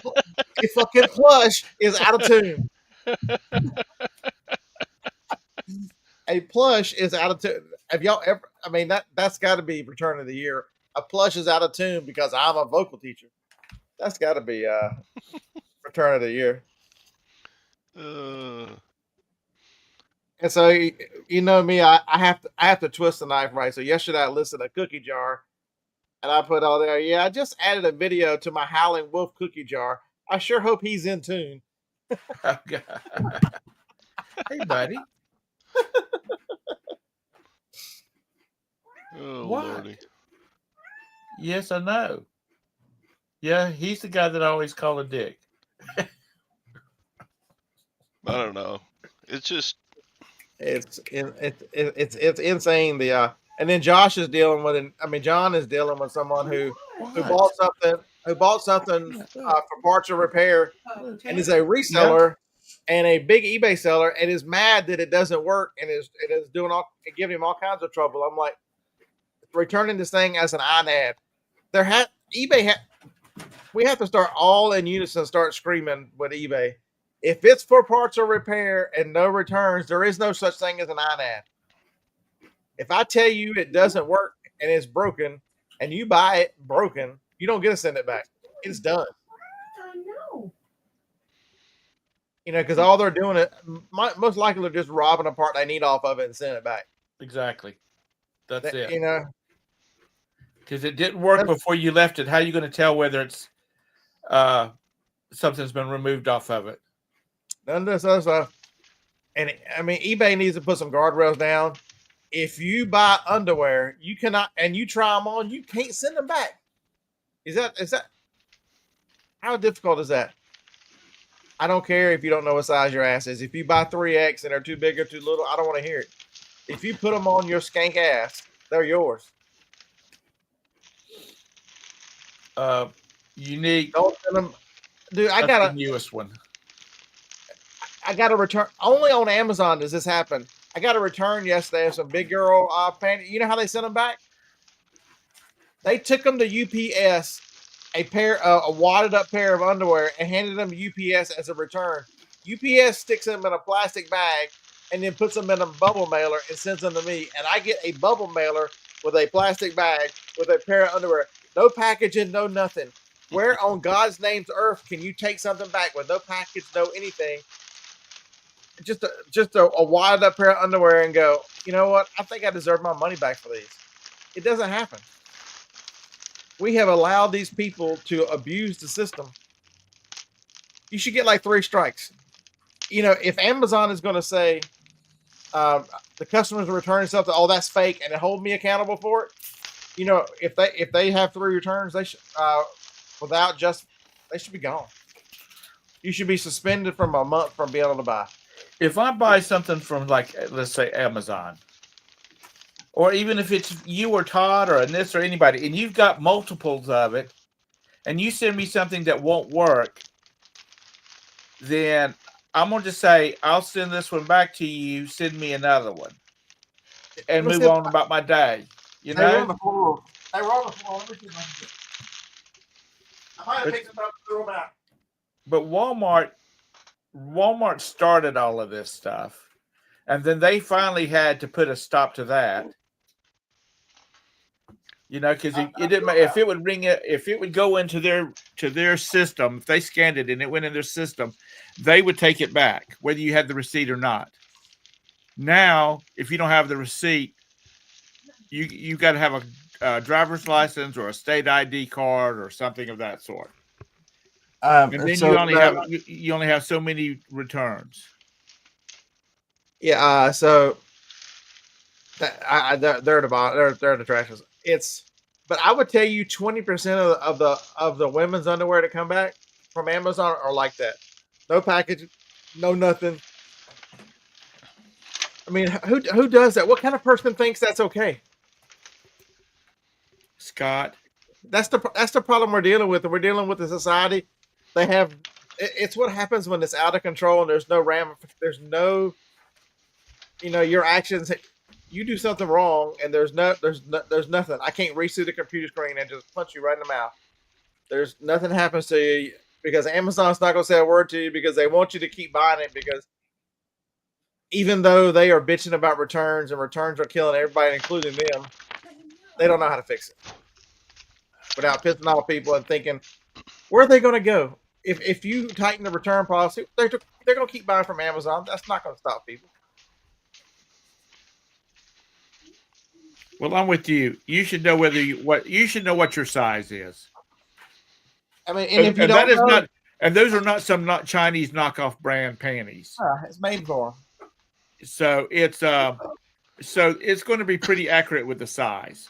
plush is out of tune. A plush is out of tune. Have y'all ever? I mean, that's got to be return of the year. A plush is out of tune because I'm a vocal teacher. That's got to be return of the year. And so you know me, I have to twist the knife right. So yesterday I listed a cookie jar, and I put all there. Yeah, I just added a video to my Howling Wolf cookie jar. I sure hope he's in tune. Oh, God. Hey, buddy. Oh, what? Lordy. Yes, I know. Yeah, he's the guy that I always call a dick. I don't know. It's just it's insane. And then Josh is dealing with it. I mean, John is dealing with someone who bought something for parts or repair and is a reseller and a big eBay seller and is mad that it doesn't work and is giving him all kinds of trouble. I'm like, returning this thing as an INAD. We have to start all in unison, start screaming with eBay. If it's for parts or repair and no returns, there is no such thing as an INAD. If I tell you it doesn't work and it's broken and you buy it broken, you don't get to send it back. It's done. I know. You know, because all they're doing most likely they're just robbing a part they need off of it and sending it back. Exactly. That's it. You know, because it didn't work before you left it. How are you going to tell whether it's something's been removed off of it? None of this other stuff. And I mean, eBay needs to put some guardrails down. If you buy underwear, you cannot, and you try them on, you can't send them back. Is that how difficult is that? I don't care if you don't know what size your ass is. If you buy 3X and they're too big or too little, I don't want to hear it. If you put them on your skank ass, they're yours. Unique. Don't send them, dude. The newest one. I got to return. Only on Amazon does this happen. I got a return yesterday of some big girl panties. You know how they sent them back? They took them to UPS, a wadded up pair of underwear, and handed them to UPS as a return. UPS sticks them in a plastic bag and then puts them in a bubble mailer and sends them to me. And I get a bubble mailer with a plastic bag with a pair of underwear. No packaging, no nothing. Where on God's name's earth can you take something back with no package, no anything? Just a wadded up pair of underwear and go, you know what? I think I deserve my money back for these. It doesn't happen. We have allowed these people to abuse the system. You should get like 3 strikes. You know, if Amazon is going to say the customers are returning something, oh, that's fake, and hold me accountable for it. You know, if they have 3 returns, they should they should be gone. You should be suspended from a month from being able to buy. If I buy something from, like, let's say Amazon, or even if it's you or Todd or Anissa or anybody, and you've got multiples of it, and you send me something that won't work, then I'm going to say, I'll send this one back to you, send me another one, and move on about my day. You know? They were on the floor. Let me see if I might have picked them up and threw them out. But Walmart started all of this stuff, and then they finally had to put a stop to that. Because it didn't matter if it would if it would go into their system. If they scanned it and it went in their system, they would take it back, whether you had the receipt or not. Now, if you don't have the receipt, you got to have a driver's license or a state ID card or something of that sort. And then you only have so many returns. Yeah. So they're at the bottom. They're the trashes. But I would tell you 20% of the women's underwear that come back from Amazon are like that. No package, no nothing. I mean, who does that? What kind of person thinks that's okay? Scott, that's the problem we're dealing with. We're dealing with a society. It's what happens when it's out of control and there's no your actions. You do something wrong and there's nothing. I can't reach through the computer screen and just punch you right in the mouth. There's nothing happens to you because Amazon's not going to say a word to you because they want you to keep buying it, because even though they are bitching about returns and returns are killing everybody, including them, they don't know how to fix it without pissing off people and thinking, where are they going to go? If you tighten the return policy, they're going to keep buying from Amazon. That's not going to stop people. Well, I'm with you. You should know you should know what your size is. I mean, and if you don't know, and those are not Chinese knockoff brand panties. It's made for them. So it's going to be pretty accurate with the size.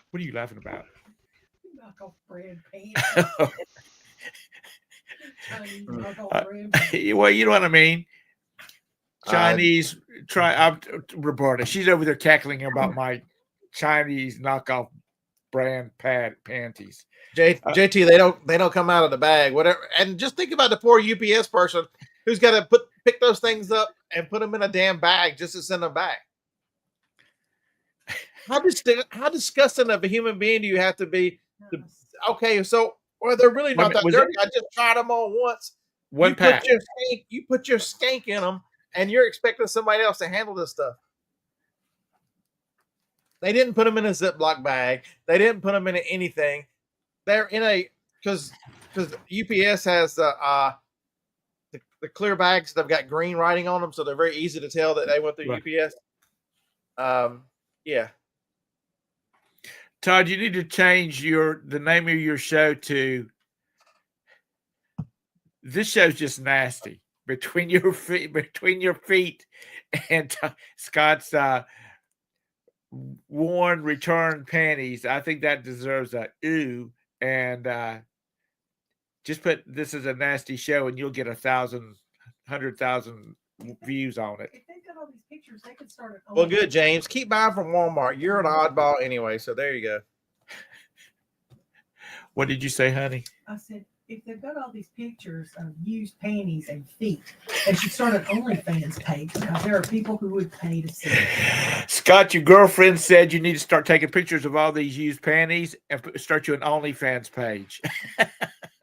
What are you laughing about? Knockoff brand panties. Chinese knockoff brand panties. Well, you know what I mean. Chinese Roberta. She's over there cackling about my Chinese knockoff brand panties. JT, they don't come out of the bag, whatever. And just think about the poor UPS person who's got to pick those things up and put them in a damn bag just to send them back. How disgusting of a human being do you have to be? Okay, so they're really not that dirty. I just tried them on once. One pack. You put your skank in them. And you're expecting somebody else to handle this stuff. They didn't put them in a Ziploc bag. They didn't put them in anything. They're in because UPS has the clear bags that have got green writing on them, so they're very easy to tell that they went through UPS. Yeah. Todd, you need to change the name of your show to "This Show's Just Nasty." Between your feet and Scott's worn return panties. I think that deserves a ooh. And just put "This is a nasty show" and you'll get 100,000 views on it. If they've got all these pictures, they could start it. Well, good, James. Keep buying from Walmart. You're an oddball anyway, so there you go. What did you say, honey? I said, if they've got all these pictures of used panties and feet, they should start an OnlyFans page, because there are people who would pay to see it. Scott, your girlfriend said you need to start taking pictures of all these used panties and start you an OnlyFans page.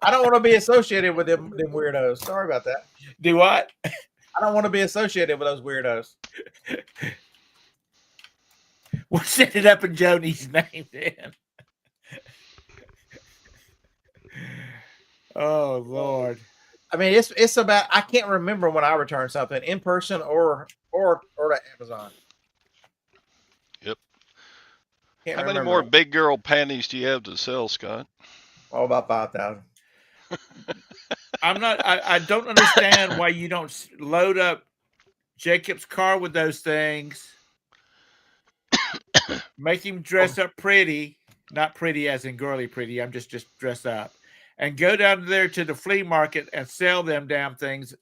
I don't want to be associated with them weirdos. Sorry about that. Do what? I don't want to be associated with those weirdos. We'll set it up in Joni's name then. Oh Lord! I mean, it's about. I can't remember when I returned something in person or to Amazon. Yep. Can't How many more big girl panties do you have to sell, Scott? Oh, about 5,000. I don't understand why you don't load up Jacob's car with those things. Make him dress up pretty, not pretty as in girly pretty. I'm just dress up. And go down there to the flea market and sell them damn things,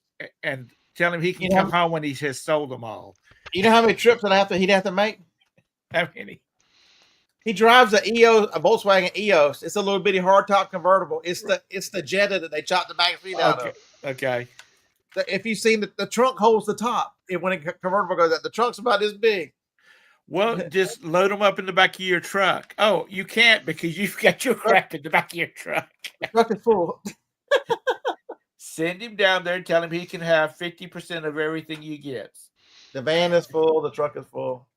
and tell him he can come home when he has sold them all. You know how many trips that he'd have to make? How many? He drives a Volkswagen EOS. It's a little bitty hardtop convertible. It's the Jetta that they chopped the back seat out of. Okay. If you've seen the trunk holds the top, when a convertible goes out, the trunk's about this big. Well, just load them up in the back of your truck. Oh, you can't because you've got your crap in the back of your truck. The truck is full. Send him down there and tell him he can have 50% of everything you get. The van is full. The truck is full.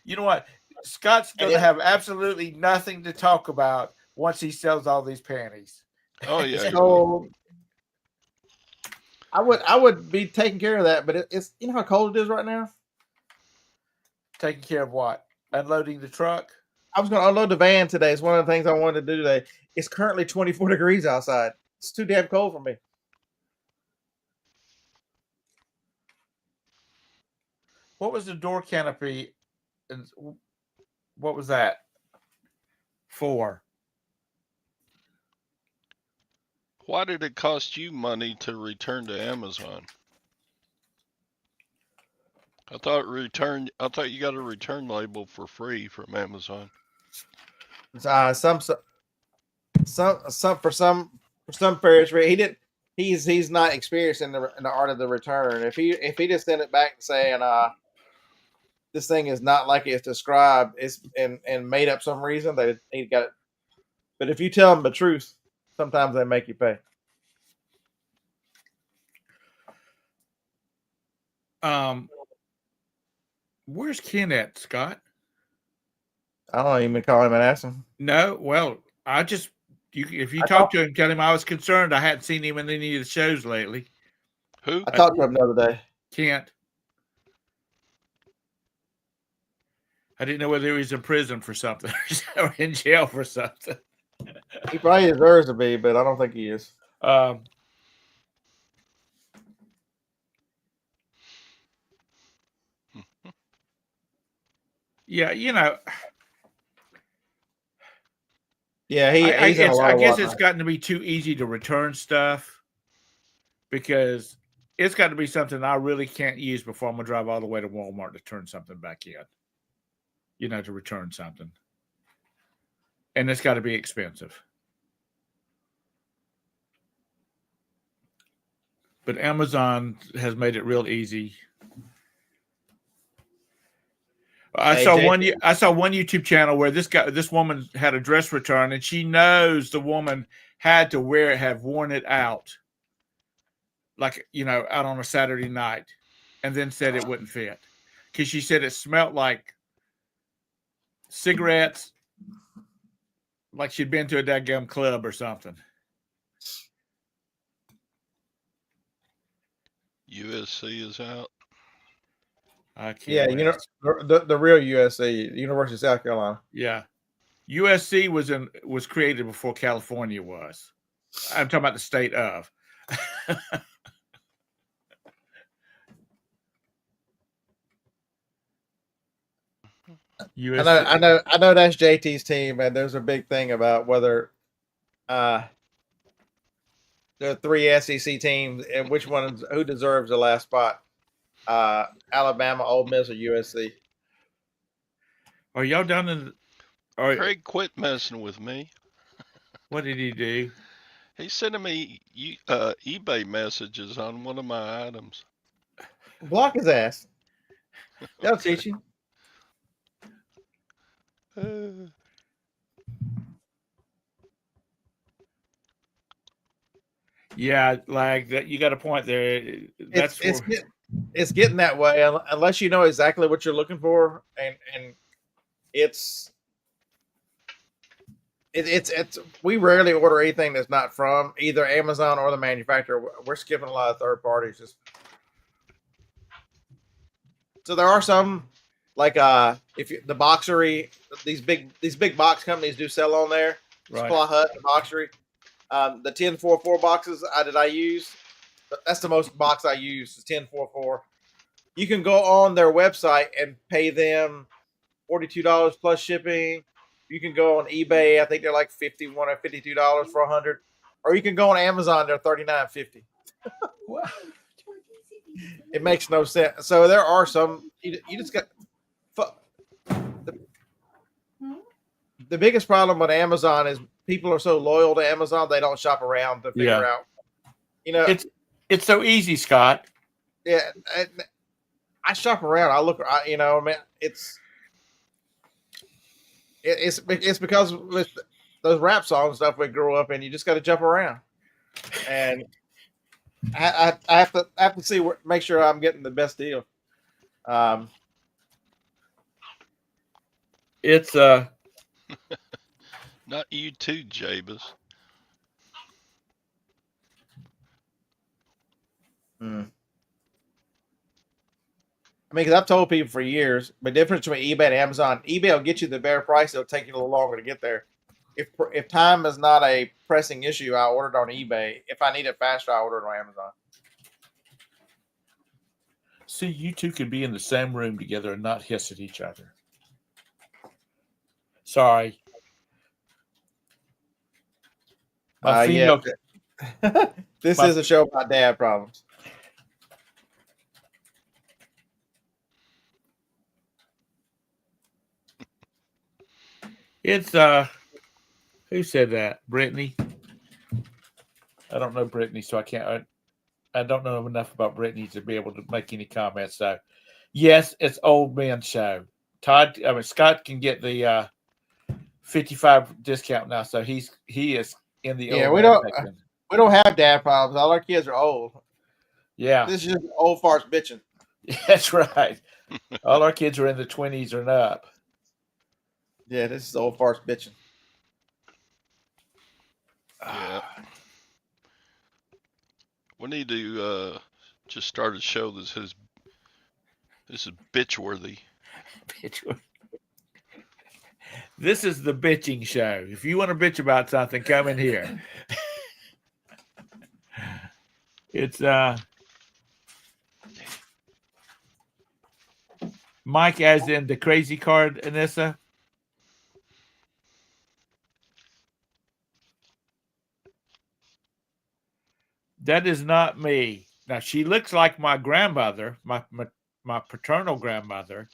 You know what? Scott's going to have absolutely nothing to talk about once he sells all these panties. Oh yeah. So I would be taking care of that, but it's you know how cold it is right now. Taking care of what? Unloading the truck? I was going to unload the van today. It's one of the things I wanted to do today. It's currently 24 degrees outside. It's too damn cold for me. What was the door canopy? And what was that for? Why did it cost you money to return to Amazon? I thought you got a return label for free from Amazon. Some for some various reason he's not experienced in the art of the return. If he just sent it back saying this thing is not like it's described, it's and made up some reason that he got it. But if you tell them the truth, sometimes they make you pay. Where's Ken at, Scott? I don't even call him and ask him. No, well, if you talk to him, tell him I was concerned I hadn't seen him in any of the shows lately. Who? I talked to him the other day. Kent. I didn't know whether he was in prison for something or in jail for something. He probably deserves to be, but I don't think he is. Yeah, you know. Yeah, I guess it's gotten to be too easy to return stuff because it's got to be something I really can't use before I'm gonna drive all the way to Walmart to turn something back in. You know, to return something, and it's got to be expensive. But Amazon has made it real easy. I saw one YouTube channel where this woman had a dress return, and she knows the woman had to have worn it out, like out on a Saturday night, and then said it wouldn't fit because she said it smelled like cigarettes, like she'd been to a dadgum club or something. USC is out. I can't. Yeah, the real USC, University of South Carolina. Yeah, USC was created before California was. I'm talking about the state of. USC. I know that's JT's team, and there's a big thing about whether there are 3 SEC teams and who deserves the last spot. Alabama, Ole Miss, or USC. Are y'all done in? Craig quit messing with me. What did he do? He's sending me eBay messages on one of my items. Block his ass. That'll teach you. Yeah, like that. You got a point there. It's getting that way unless you know exactly what you're looking for, and it's we rarely order anything that's not from either Amazon or the manufacturer. We're skipping a lot of third parties. So there are some like the Boxery, these big box companies do sell on there. Right. Supply Hut, the Boxery, the 1044 boxes that I use. That's the most box I use is 1044. You can go on their website and pay them $42 plus shipping. You can go on eBay. I think they're like $51 or $52 for 100. Or you can go on Amazon. They're $39.50. It makes no sense. So there are some. You just got. The biggest problem with Amazon is people are so loyal to Amazon they don't shop around to figure out. It's so easy, Scott. Yeah, I shop around. I look. You know, man, it's because with those rap songs and stuff we grew up in, you just got to jump around, and I have to see make sure I'm getting the best deal. It's Not you too, Jabez. I mean, because I've told people for years, the difference between eBay and Amazon, eBay will get you the better price. It'll take you a little longer to get there. If time is not a pressing issue, I order it on eBay. If I need it faster, I order it on Amazon. see, you two could be in the same room together and not hiss at each other. Sorry. My female. Yeah. This is a show about dad problems. It's who said that? Brittany. I don't know Brittany, so I can't. I don't know enough about Brittany to be able to make any comments. So, yes, it's old man show. Scott can get the 55 discount now, so he is in the Yeah, old we man don't section. we don't have dad problems. All our kids are old. Yeah, This is just old farts bitching. that's right. All our kids are in the 20s and up. Yeah, this is old farts bitching. Yeah. We need to just start a show that says this is bitch worthy. This is the bitching show. If you want to bitch about something, come in here. It's Mike, as in the crazy card, Anissa. That is not me. Now she looks like my grandmother, my paternal grandmother,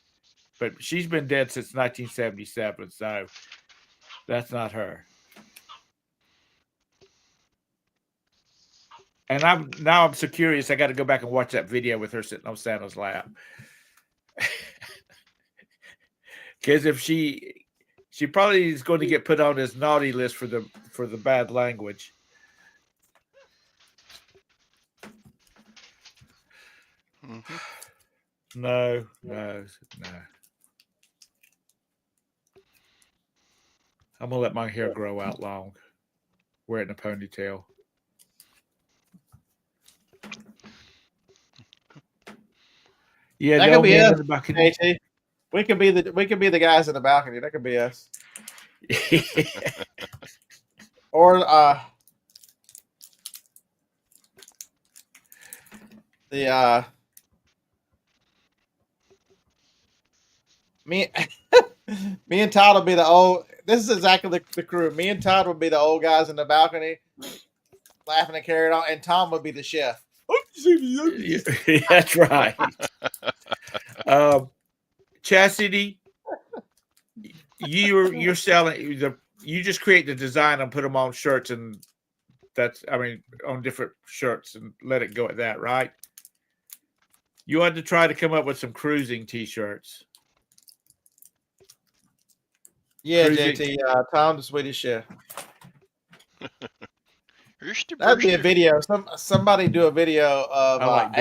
but she's been dead since 1977, so that's not her. And I'm so curious. I got to go back and watch that video with her sitting on Santa's lap. Because if she probably is going to get put on his naughty list for the bad language. Mm-hmm. No. I'm gonna let my hair grow out long. Wear it in a ponytail. Yeah, that the could old be man us. in the balcony. AT. We could be the guys in the balcony. That could be us. Or me and Todd will be the old. This is exactly the crew. Me and Todd would be the old guys in the balcony, laughing and carrying on, and Tom would be the chef. That's right. Chastity, you're selling you just create the design and put them on shirts, and on different shirts, and let it go at that, right? You had to try to come up with some cruising t-shirts. Yeah, Cruising. JT, Tom the Swedish chef. Rooster, That'd be a rooster. video. Somebody do a video of I like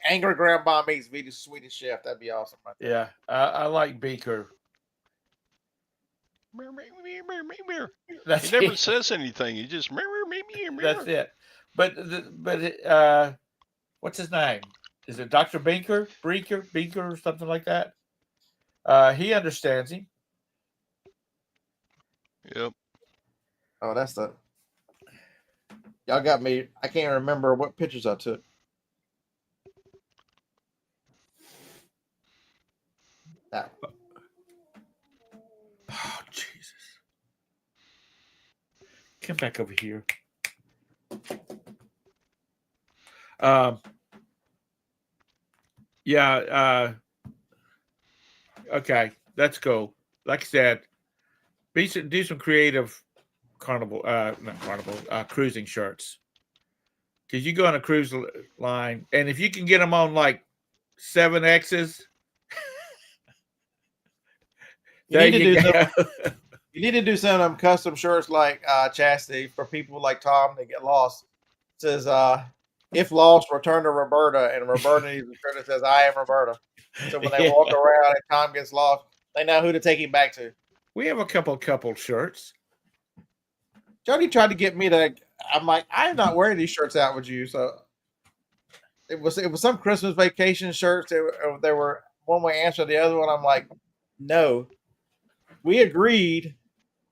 angry grandma meets Swedish chef. That'd be awesome. Right there. Yeah, I like Beaker. That's He never it. says anything. He just That's it. But what's his name? Is it Dr. Beaker or something like that? He understands him. Yep. Oh, that's the. Y'all got me. I can't remember what pictures I took. That. Oh, Jesus. Come back over here. Yeah. Okay. That's cool. Like I said, do some creative cruising shirts. Because you go on a cruise line, and if you can get them on like 7Xs. You There need to you do go. You need to do some of them custom shirts like Chastity for people like Tom that get lost. It says, if lost, return to Roberta. And Roberta needs a shirt that says, I am Roberta. So when they Yeah. walk around and Tom gets lost, they know who to take him back to. We have a couple shirts. Jody tried to get me to, I'm like, I'm not wearing these shirts out with you. So it was some Christmas vacation shirts. They were one way answer the other one. I'm like, no. We agreed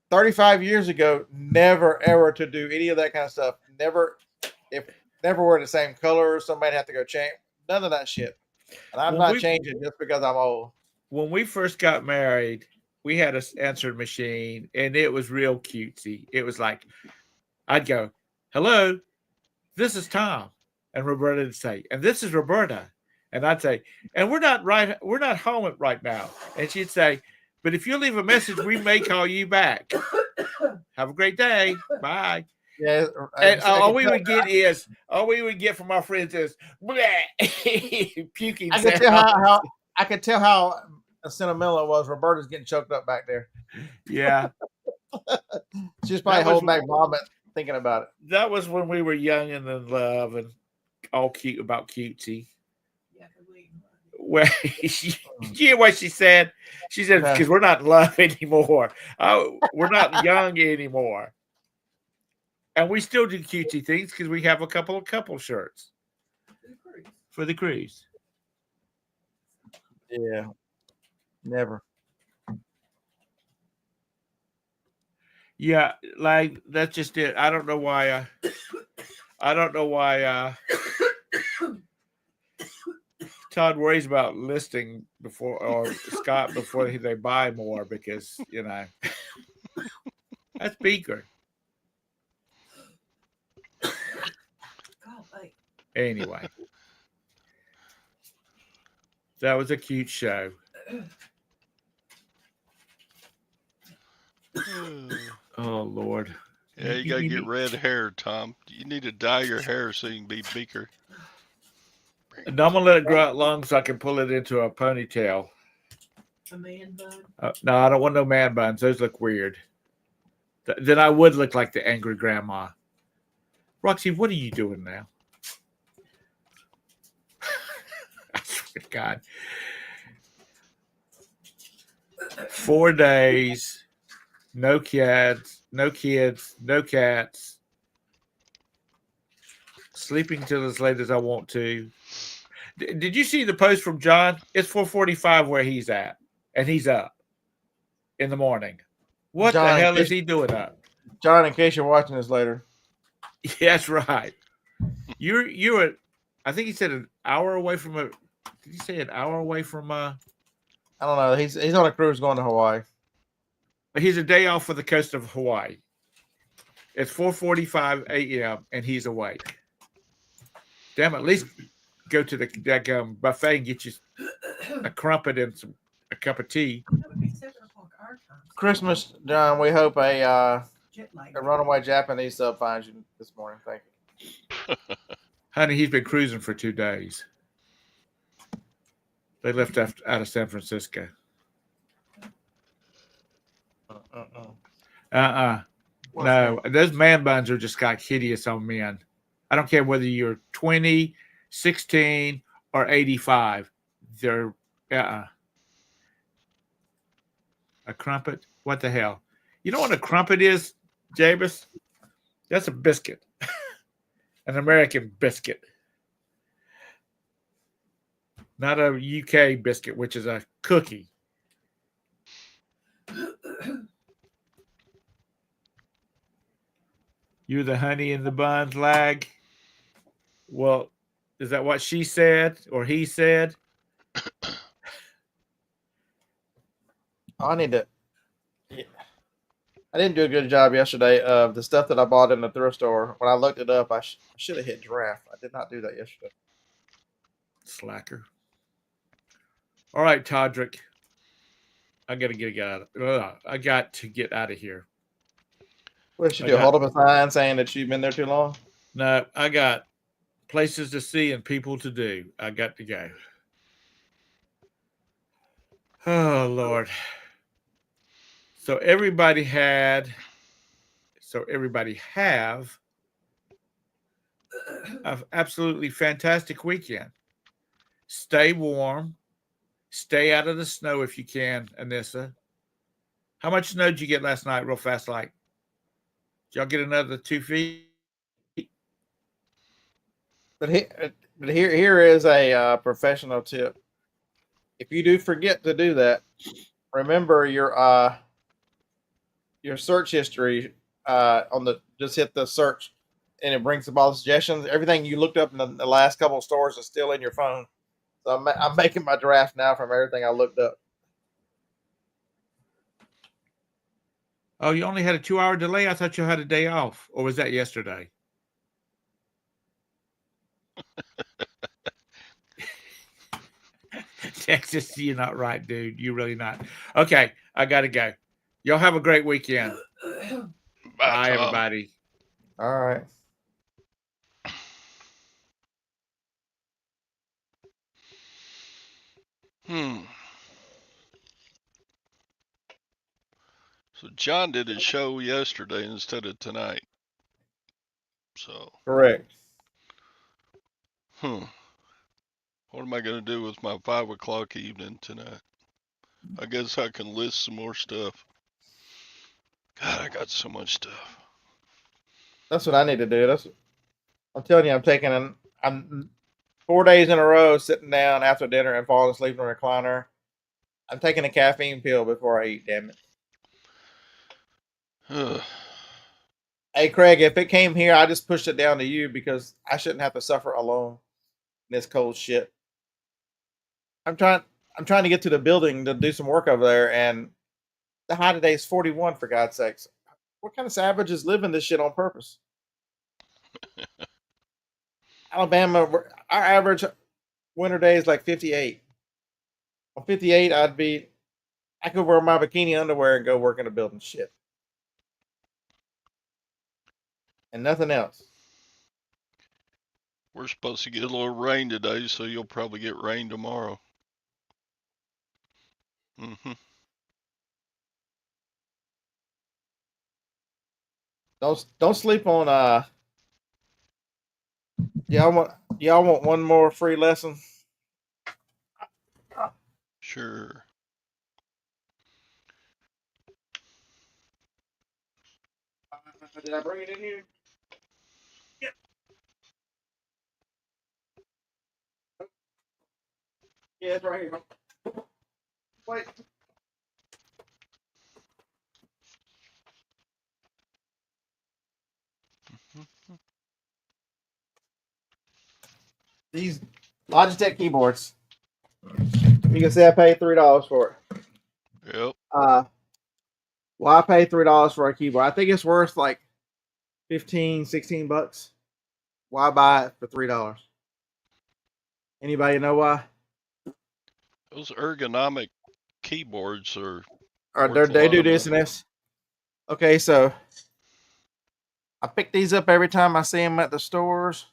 35 years ago, never ever to do any of that kind of stuff. Never wear the same color. Somebody have to go change. None of that shit. And I'm not changing just because I'm old. When we first got married, we had an answering machine, and it was real cutesy. It was like, I'd go, hello, this is Tom. And Roberta would say, and this is Roberta. And I'd say, and we're not home right now. And she'd say, but if you leave a message, we may call you back. Have a great day. Bye. Yeah. And all we would get from our friends is puking. I could tell how sentimental it was. Roberta's getting choked up back there. Yeah. She's probably holding back vomit thinking about it. That was when we were young and in love and all cute about cutesy. Well, you hear what she said? She said, because we're not in love anymore. Oh, we're not young anymore. And we still do cutesy things because we have a couple shirts for the cruise. Yeah. Never. Yeah, like that's just it. I don't know why Todd worries about listing before, or Scott before they buy more, because that's Beaker. Anyway, that was a cute show. Oh Lord. Yeah, you gotta get red hair, Tom. You need to dye your hair so you can be Beaker. And I'm gonna let it grow out long so I can pull it into a ponytail. A man bun? No, I don't want no man buns. Those look weird. Then I would look like the angry grandma. Roxy, what are you doing now? I swear to God. 4 days, no kids, no cats. Sleeping till as late as I want to. Did you see the post from John? It's 4:45 where he's at, and he's up in the morning. What the hell is he doing up? John, in case you're watching this later. Yeah, that's right. You're I think he said an hour away from a. Did he say an hour away from a? I don't know. He's on a cruise going to Hawaii. He's a day off for the coast of Hawaii. It's 4:45 a.m. and he's awake. Damn, at least go to the buffet and get you a crumpet and a cup of tea. That would be 7 o'clock our time. Christmas, John, we hope a runaway Japanese sub finds you this morning. Thank you. Honey, he's been cruising for 2 days. They left out of San Francisco. No, those man buns are just like hideous on men. I don't care whether you're 20, 16, or 85. They're a crumpet. What the hell? You know what a crumpet is, Jabus? That's a biscuit. An American biscuit. Not a UK biscuit, which is a cookie. You're the honey in the buns, lag. Well, is that what she said or he said? I need to. Yeah. I didn't do a good job yesterday of the stuff that I bought in the thrift store. When I looked it up, I should have hit giraffe. I did not do that yesterday. Slacker. All right, Todrick. I got to get out of here. What did you do? Hold up a sign saying that you've been there too long? No, I got places to see and people to do. I got to go. Oh Lord. So everybody have an absolutely fantastic weekend. Stay warm. Stay out of the snow if you can, Anissa. How much snow did you get last night, real fast? Like, did y'all get another 2 feet? But, here is a professional tip. If you do forget to do that, remember your search history on the just hit the search, and it brings up all the suggestions. Everything you looked up in the last couple of stores is still in your phone. So I'm making my draft now from everything I looked up. Oh, you only had a 2 hour delay? I thought you had a day off. Or was that yesterday? Texas, you're not right, dude. You're really not. Okay, I got to go. Y'all have a great weekend. Bye, everybody. All right. So John did his show yesterday instead of tonight. So. Correct. What am I going to do with my 5 o'clock evening tonight? I guess I can list some more stuff. God, I got so much stuff. That's what I need to do. I'm telling you, I'm 4 days in a row sitting down after dinner and falling asleep in a recliner. I'm taking a caffeine pill before I eat, damn it. Hey, Craig, if it came here, I just pushed it down to you because I shouldn't have to suffer alone in this cold shit. I'm trying to get to the building to do some work over there, and the high today is 41, for God's sakes. What kind of savage is living this shit on purpose? Alabama, our average winter day is like 58. On 58, I could wear my bikini underwear and go work in a building. Shit. And nothing else. We're supposed to get a little rain today, so you'll probably get rain tomorrow. Don't sleep on y'all want one more free lesson? Sure. Did I bring it in here? Yep. Yeah, it's right here. Wait. These Logitech keyboards. You can see I paid $3 for it. Yep. Well, I paid $3 for a keyboard. I think it's worth like 15, 16 bucks. Why buy it for $3? Anybody know why? Those ergonomic keyboards are. They do this and this. Okay, so I pick these up every time I see them at the stores.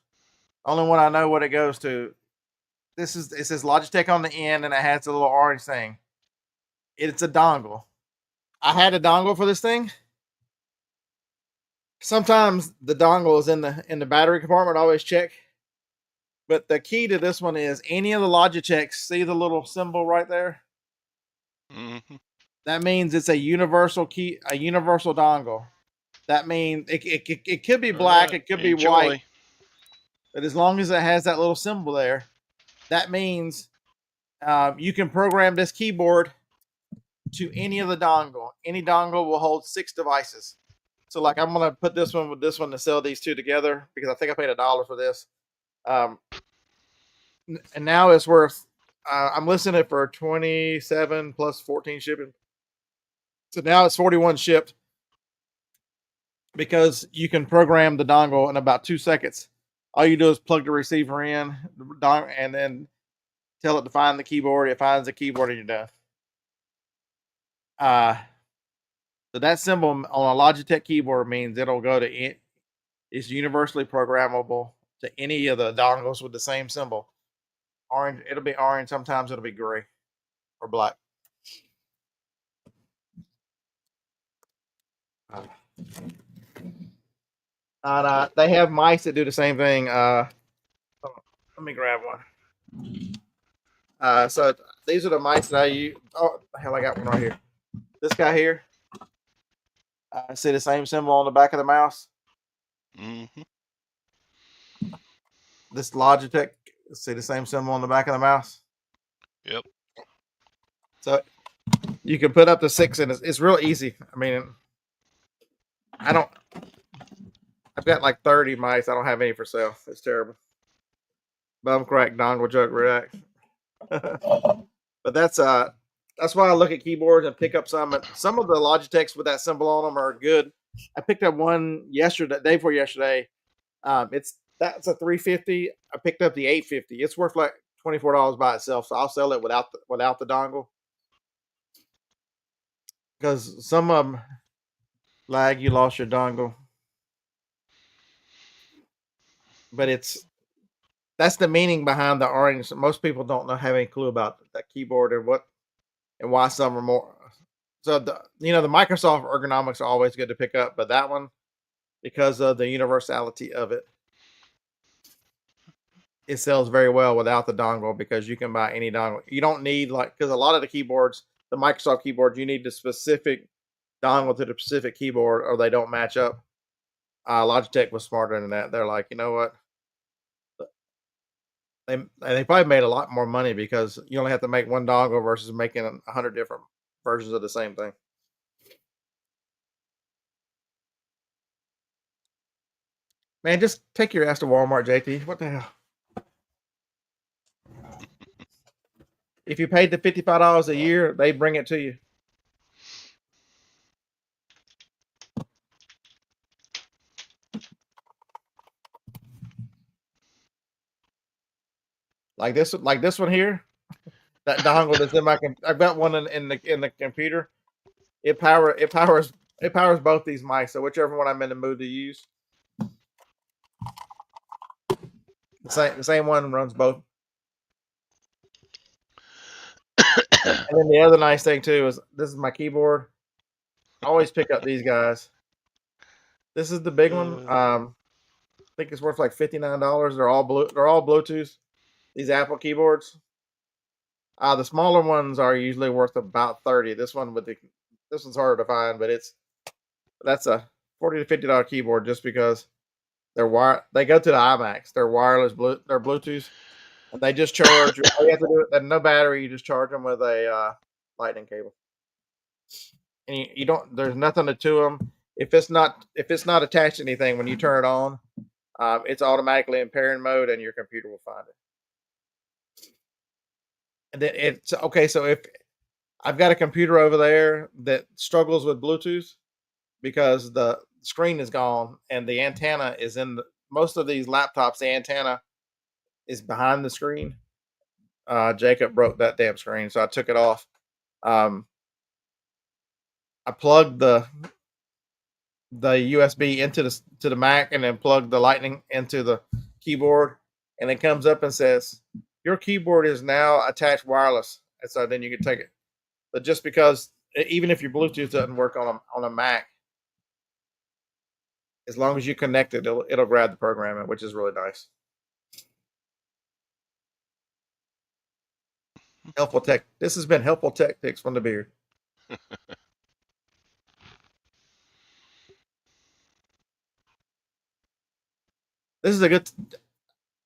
Only one I know what it goes to. It says Logitech on the end, and it has a little orange thing. It's a dongle. I had a dongle for this thing. Sometimes the dongle is in the battery compartment. I always check. But the key to this one is any of the Logitechs. See the little symbol right there? Mm-hmm. That means it's a universal key, a universal dongle. That means it could be black, it could be white, but as long as it has that little symbol there, that means you can program this keyboard to any of the dongle. Any dongle will hold 6 devices. So, like, I'm gonna put this one with this one to sell these two together because I think I paid $1 for this. And now it's worth. I'm listing it for 27 plus 14 shipping. So now it's 41 shipped. Because you can program the dongle in about 2 seconds. All you do is plug the receiver in, and then tell it to find the keyboard. It finds the keyboard, and you're done. So that symbol on a Logitech keyboard means it'll go to it. It's universally programmable to any of the dongles with the same symbol. Orange, it'll be orange. Sometimes it'll be gray or black. And they have mice that do the same thing. Let me grab one. So these are the mice that I use. Oh, hell, I got one right here. This guy here. See the same symbol on the back of the mouse? Mm-hmm. This Logitech. See the same symbol on the back of the mouse? Yep. So you can put up to 6 and it's real easy. I mean, I've got like 30 mice. I don't have any for sale. It's terrible. Bum crack dongle joke react. But that's why I look at keyboards and pick up some. And some of the Logitechs with that symbol on them are good. I picked up one yesterday, day before yesterday. That's a 350. I picked up the 850. It's worth like $24 by itself, so I'll sell it without the dongle. Because some of them lag, you lost your dongle. But that's the meaning behind the orange. Most people don't have any clue about that keyboard and why some are more. So the Microsoft ergonomics are always good to pick up, but that one, because of the universality of it, it sells very well without the dongle because you can buy any dongle. You don't need because a lot of the keyboards, the Microsoft keyboards, you need the specific dongle to the specific keyboard or they don't match up. Logitech was smarter than that. They're like, you know what? They probably made a lot more money because you only have to make one dongle versus making 100 different versions of the same thing. Man, just take your ass to Walmart, JT. What the hell? If you paid the $55 a year, they bring it to you. Like this one here. That dongle that's in my. I've got one in the computer. It powers both these mice. So whichever one I'm in the mood to use. The same one runs both. And then the other nice thing too is this is my keyboard. I always pick up these guys. This is the big one. I think it's worth like $59. They're all Bluetooth. These Apple keyboards. The smaller ones are usually worth about $30. This one's harder to find, but that's a $40 to $50 keyboard just because they go to the iMacs. They're wireless, they're Bluetooth, and they just charge. All you have to do, no battery. You just charge them with a lightning cable, and you don't. There's nothing to them. If it's not attached to anything, when you turn it on, it's automatically in pairing mode, and your computer will find it. And then it's okay. So if I've got a computer over there that struggles with Bluetooth because the screen is gone and the antenna is in most of these laptops, the antenna is behind the screen. Jacob broke that damn screen, so I took it off. I plugged the USB into the Mac and then plugged the lightning into the keyboard, and it comes up and says your keyboard is now attached wireless, and so then you can take it. But just because even if your Bluetooth doesn't work on a Mac, as long as you connect it, it'll grab the program, which is really nice. Helpful tech. This has been helpful tech picks from the beard. This is a good.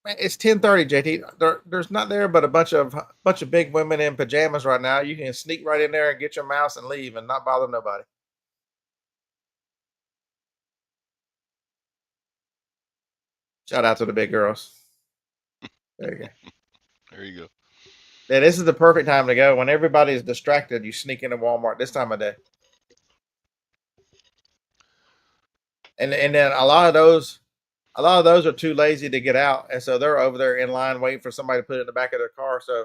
It's 10:30, JT. There's not there but a bunch of big women in pajamas right now. You can sneak right in there and get your mouse and leave and not bother nobody. Shout out to the big girls. There you go. There you go. Yeah, this is the perfect time to go. When everybody's distracted, you sneak into Walmart this time of day. And then a lot of those are too lazy to get out, and so they're over there in line waiting for somebody to put it in the back of their car. So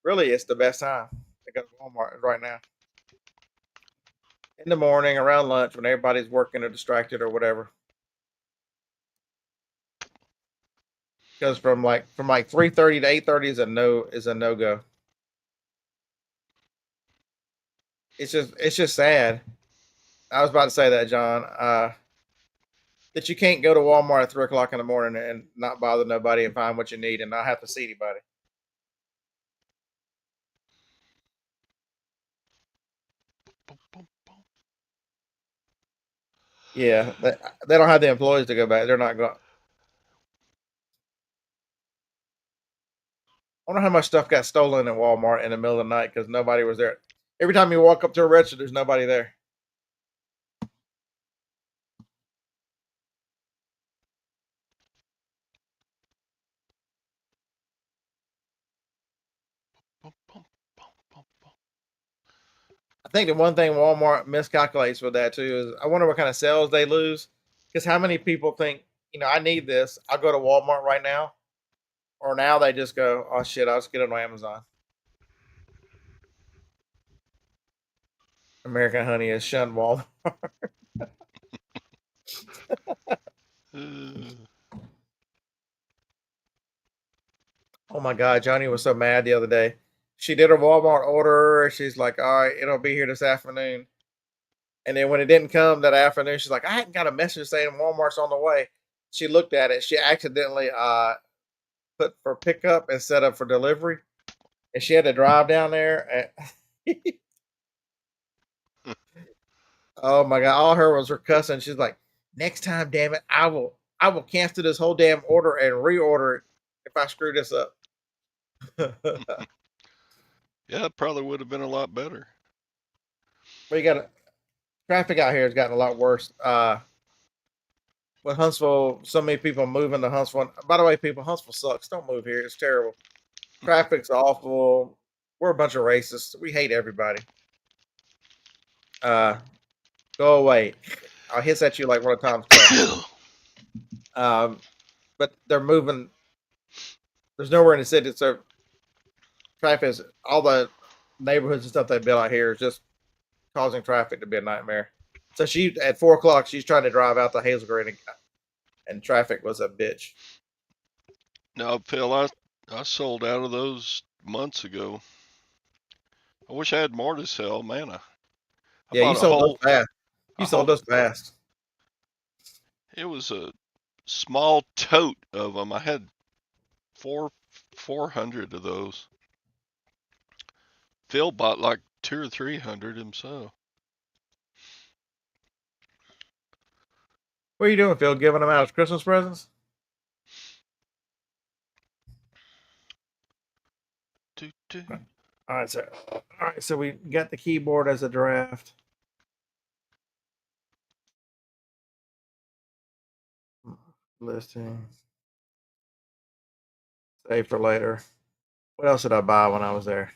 really, it's the best time to go to Walmart right now. In the morning, around lunch, when everybody's working or distracted or whatever. Because from like 3:30 to 8:30 is a no go. It's just sad. I was about to say that, John. That you can't go to Walmart at 3 o'clock in the morning and not bother nobody and find what you need and not have to see anybody. Boom, boom, boom. Yeah, they don't have the employees to go back. They're not going. I wonder how much stuff got stolen in Walmart in the middle of the night because nobody was there. Every time you walk up to a register, there's nobody there. Boom, boom, boom, boom, boom. I think the one thing Walmart miscalculates with that too is I wonder what kind of sales they lose. Because how many people think, I need this. I'll go to Walmart right now. Or now they just go, oh shit, I'll just get it on Amazon. American Honey has shunned Walmart. Oh my God, Johnny was so mad the other day. She did her Walmart order. She's like, all right, it'll be here this afternoon. And then when it didn't come that afternoon, she's like, I hadn't got a message saying Walmart's on the way. She looked at it. She accidentally put for pickup instead of for delivery. And she had to drive down there. And oh my God, all her was her cussing. She's like, next time, damn it, I will cancel this whole damn order and reorder it if I screw this up. Yeah, it probably would have been a lot better. But you got traffic out here has gotten a lot worse. With Huntsville, so many people moving to Huntsville. By the way, people, Huntsville sucks. Don't move here. It's terrible. Traffic's awful. We're a bunch of racists. We hate everybody. Go away. I'll hiss at you like one of Tom's cats. But they're moving. There's nowhere in the city. So traffic is all the neighborhoods and stuff they built out here is just causing traffic to be a nightmare. So she at 4 o'clock, she's trying to drive out to Hazel Green, and traffic was a bitch. No, Phil, I sold out of those months ago. I wish I had more to sell, man. I Yeah, you bought a sold whole. those fast. You a sold whole- those fast. It was a small tote of them. I had 400 of those. Phil bought like 200 or 300 himself. What are you doing, Phil? Giving them out as Christmas presents? All right, so we got the keyboard as a draft. Listing. Save for later. What else did I buy when I was there?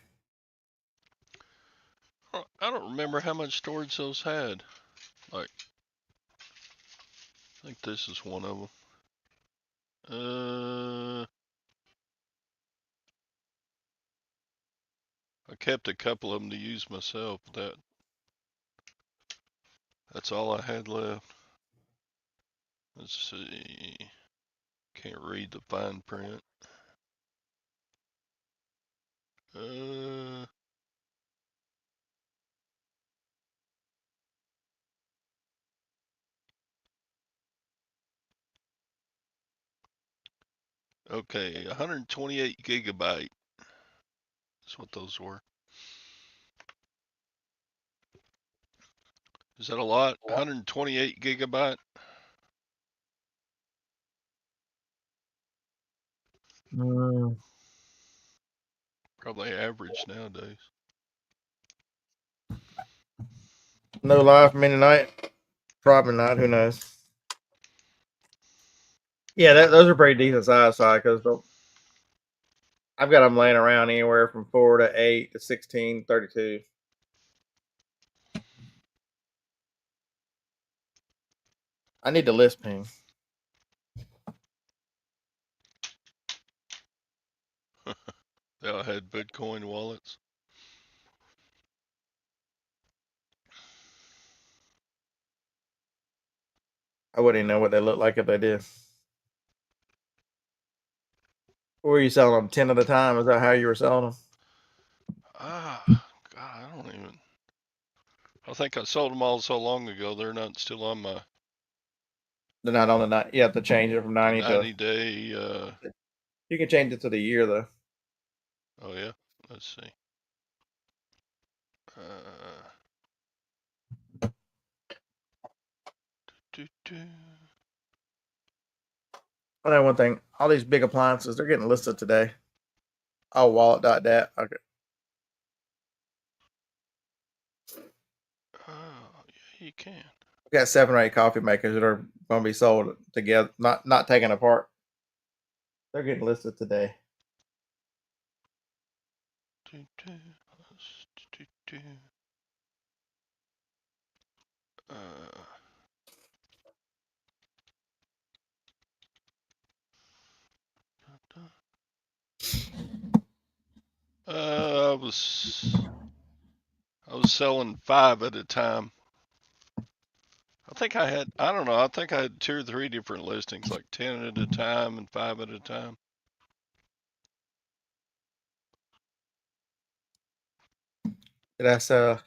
I don't remember how much storage those had. Like, I think this is one of them. I kept a couple of them to use myself. That's all I had left. Let's see. Can't read the fine print. Okay, 128 gigabyte. That's what those were. Is that a lot? 128 gigabyte? Probably average nowadays. No live from me tonight? Probably not. Who knows? Yeah, those are pretty decent size because I've got them laying around anywhere from 4 to 8 to 16, 32. I need the list ping. They all had Bitcoin wallets. I wouldn't even know what they look like if they did. Or were you selling them 10 at a time? Is that how you were selling them? God, I don't even. I think I sold them all so long ago. They're not still on my They're not on the night. You have to change it from 90 to. 90-day. You can change it to the year though. Oh yeah. Let's see. Do, do. I know one thing. All these big appliances, they're getting listed today. Oh, wallet.dat. Okay. Oh yeah, you can. We got 7 or 8 coffee makers that are going to be sold together, not taken apart. They're getting listed today. Do, do. Do, do. I was selling 5 at a time. I don't know, I think I had 2 or 3 different listings, like 10 at a time and 5 at a time. That's oh.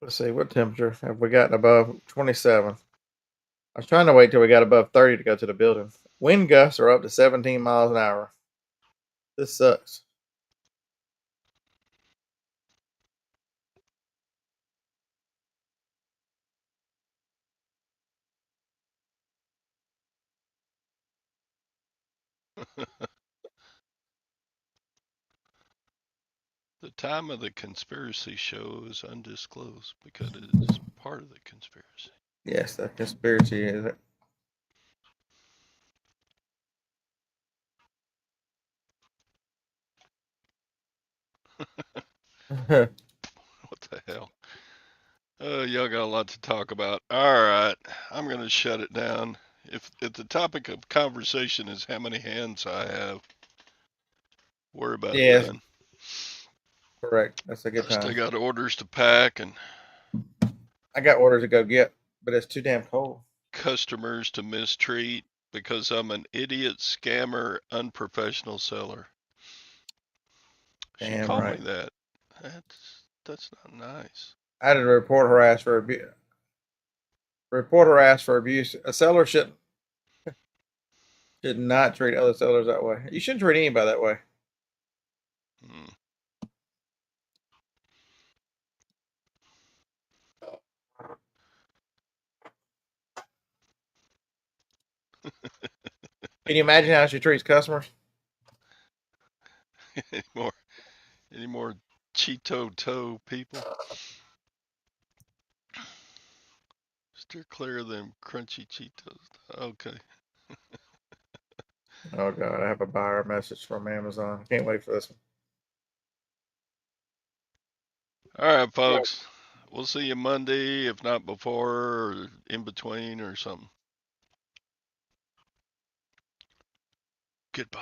Let's see, what temperature have we gotten above 27? I was trying to wait till we got above 30 to go to the building. Wind gusts are up to 17 miles an hour. This sucks. The time of the conspiracy show is undisclosed because it is part of the conspiracy. Yes, the conspiracy is it. What the hell? Y'all got a lot to talk about. All right, I'm gonna shut it down. If the topic of conversation is how many hands I have, we're about Yes, done. correct. That's a good I still time. got orders to pack and I got orders to go get, but it's too damn cold. customers to mistreat because I'm an idiot, scammer, unprofessional seller. She Damn called right. me that. That's not nice. I had to report her ass for abuse. Report her ass for abuse. A seller should not treat other sellers that way. You shouldn't treat anybody that way. Hmm. Can you imagine how she treats customers? Any more Cheeto toe people? Steer clear of them crunchy Cheetos. Okay. Oh god, I have a buyer message from Amazon. Can't wait for this one. All right, folks. We'll see you Monday, if not before or in between or something. Goodbye.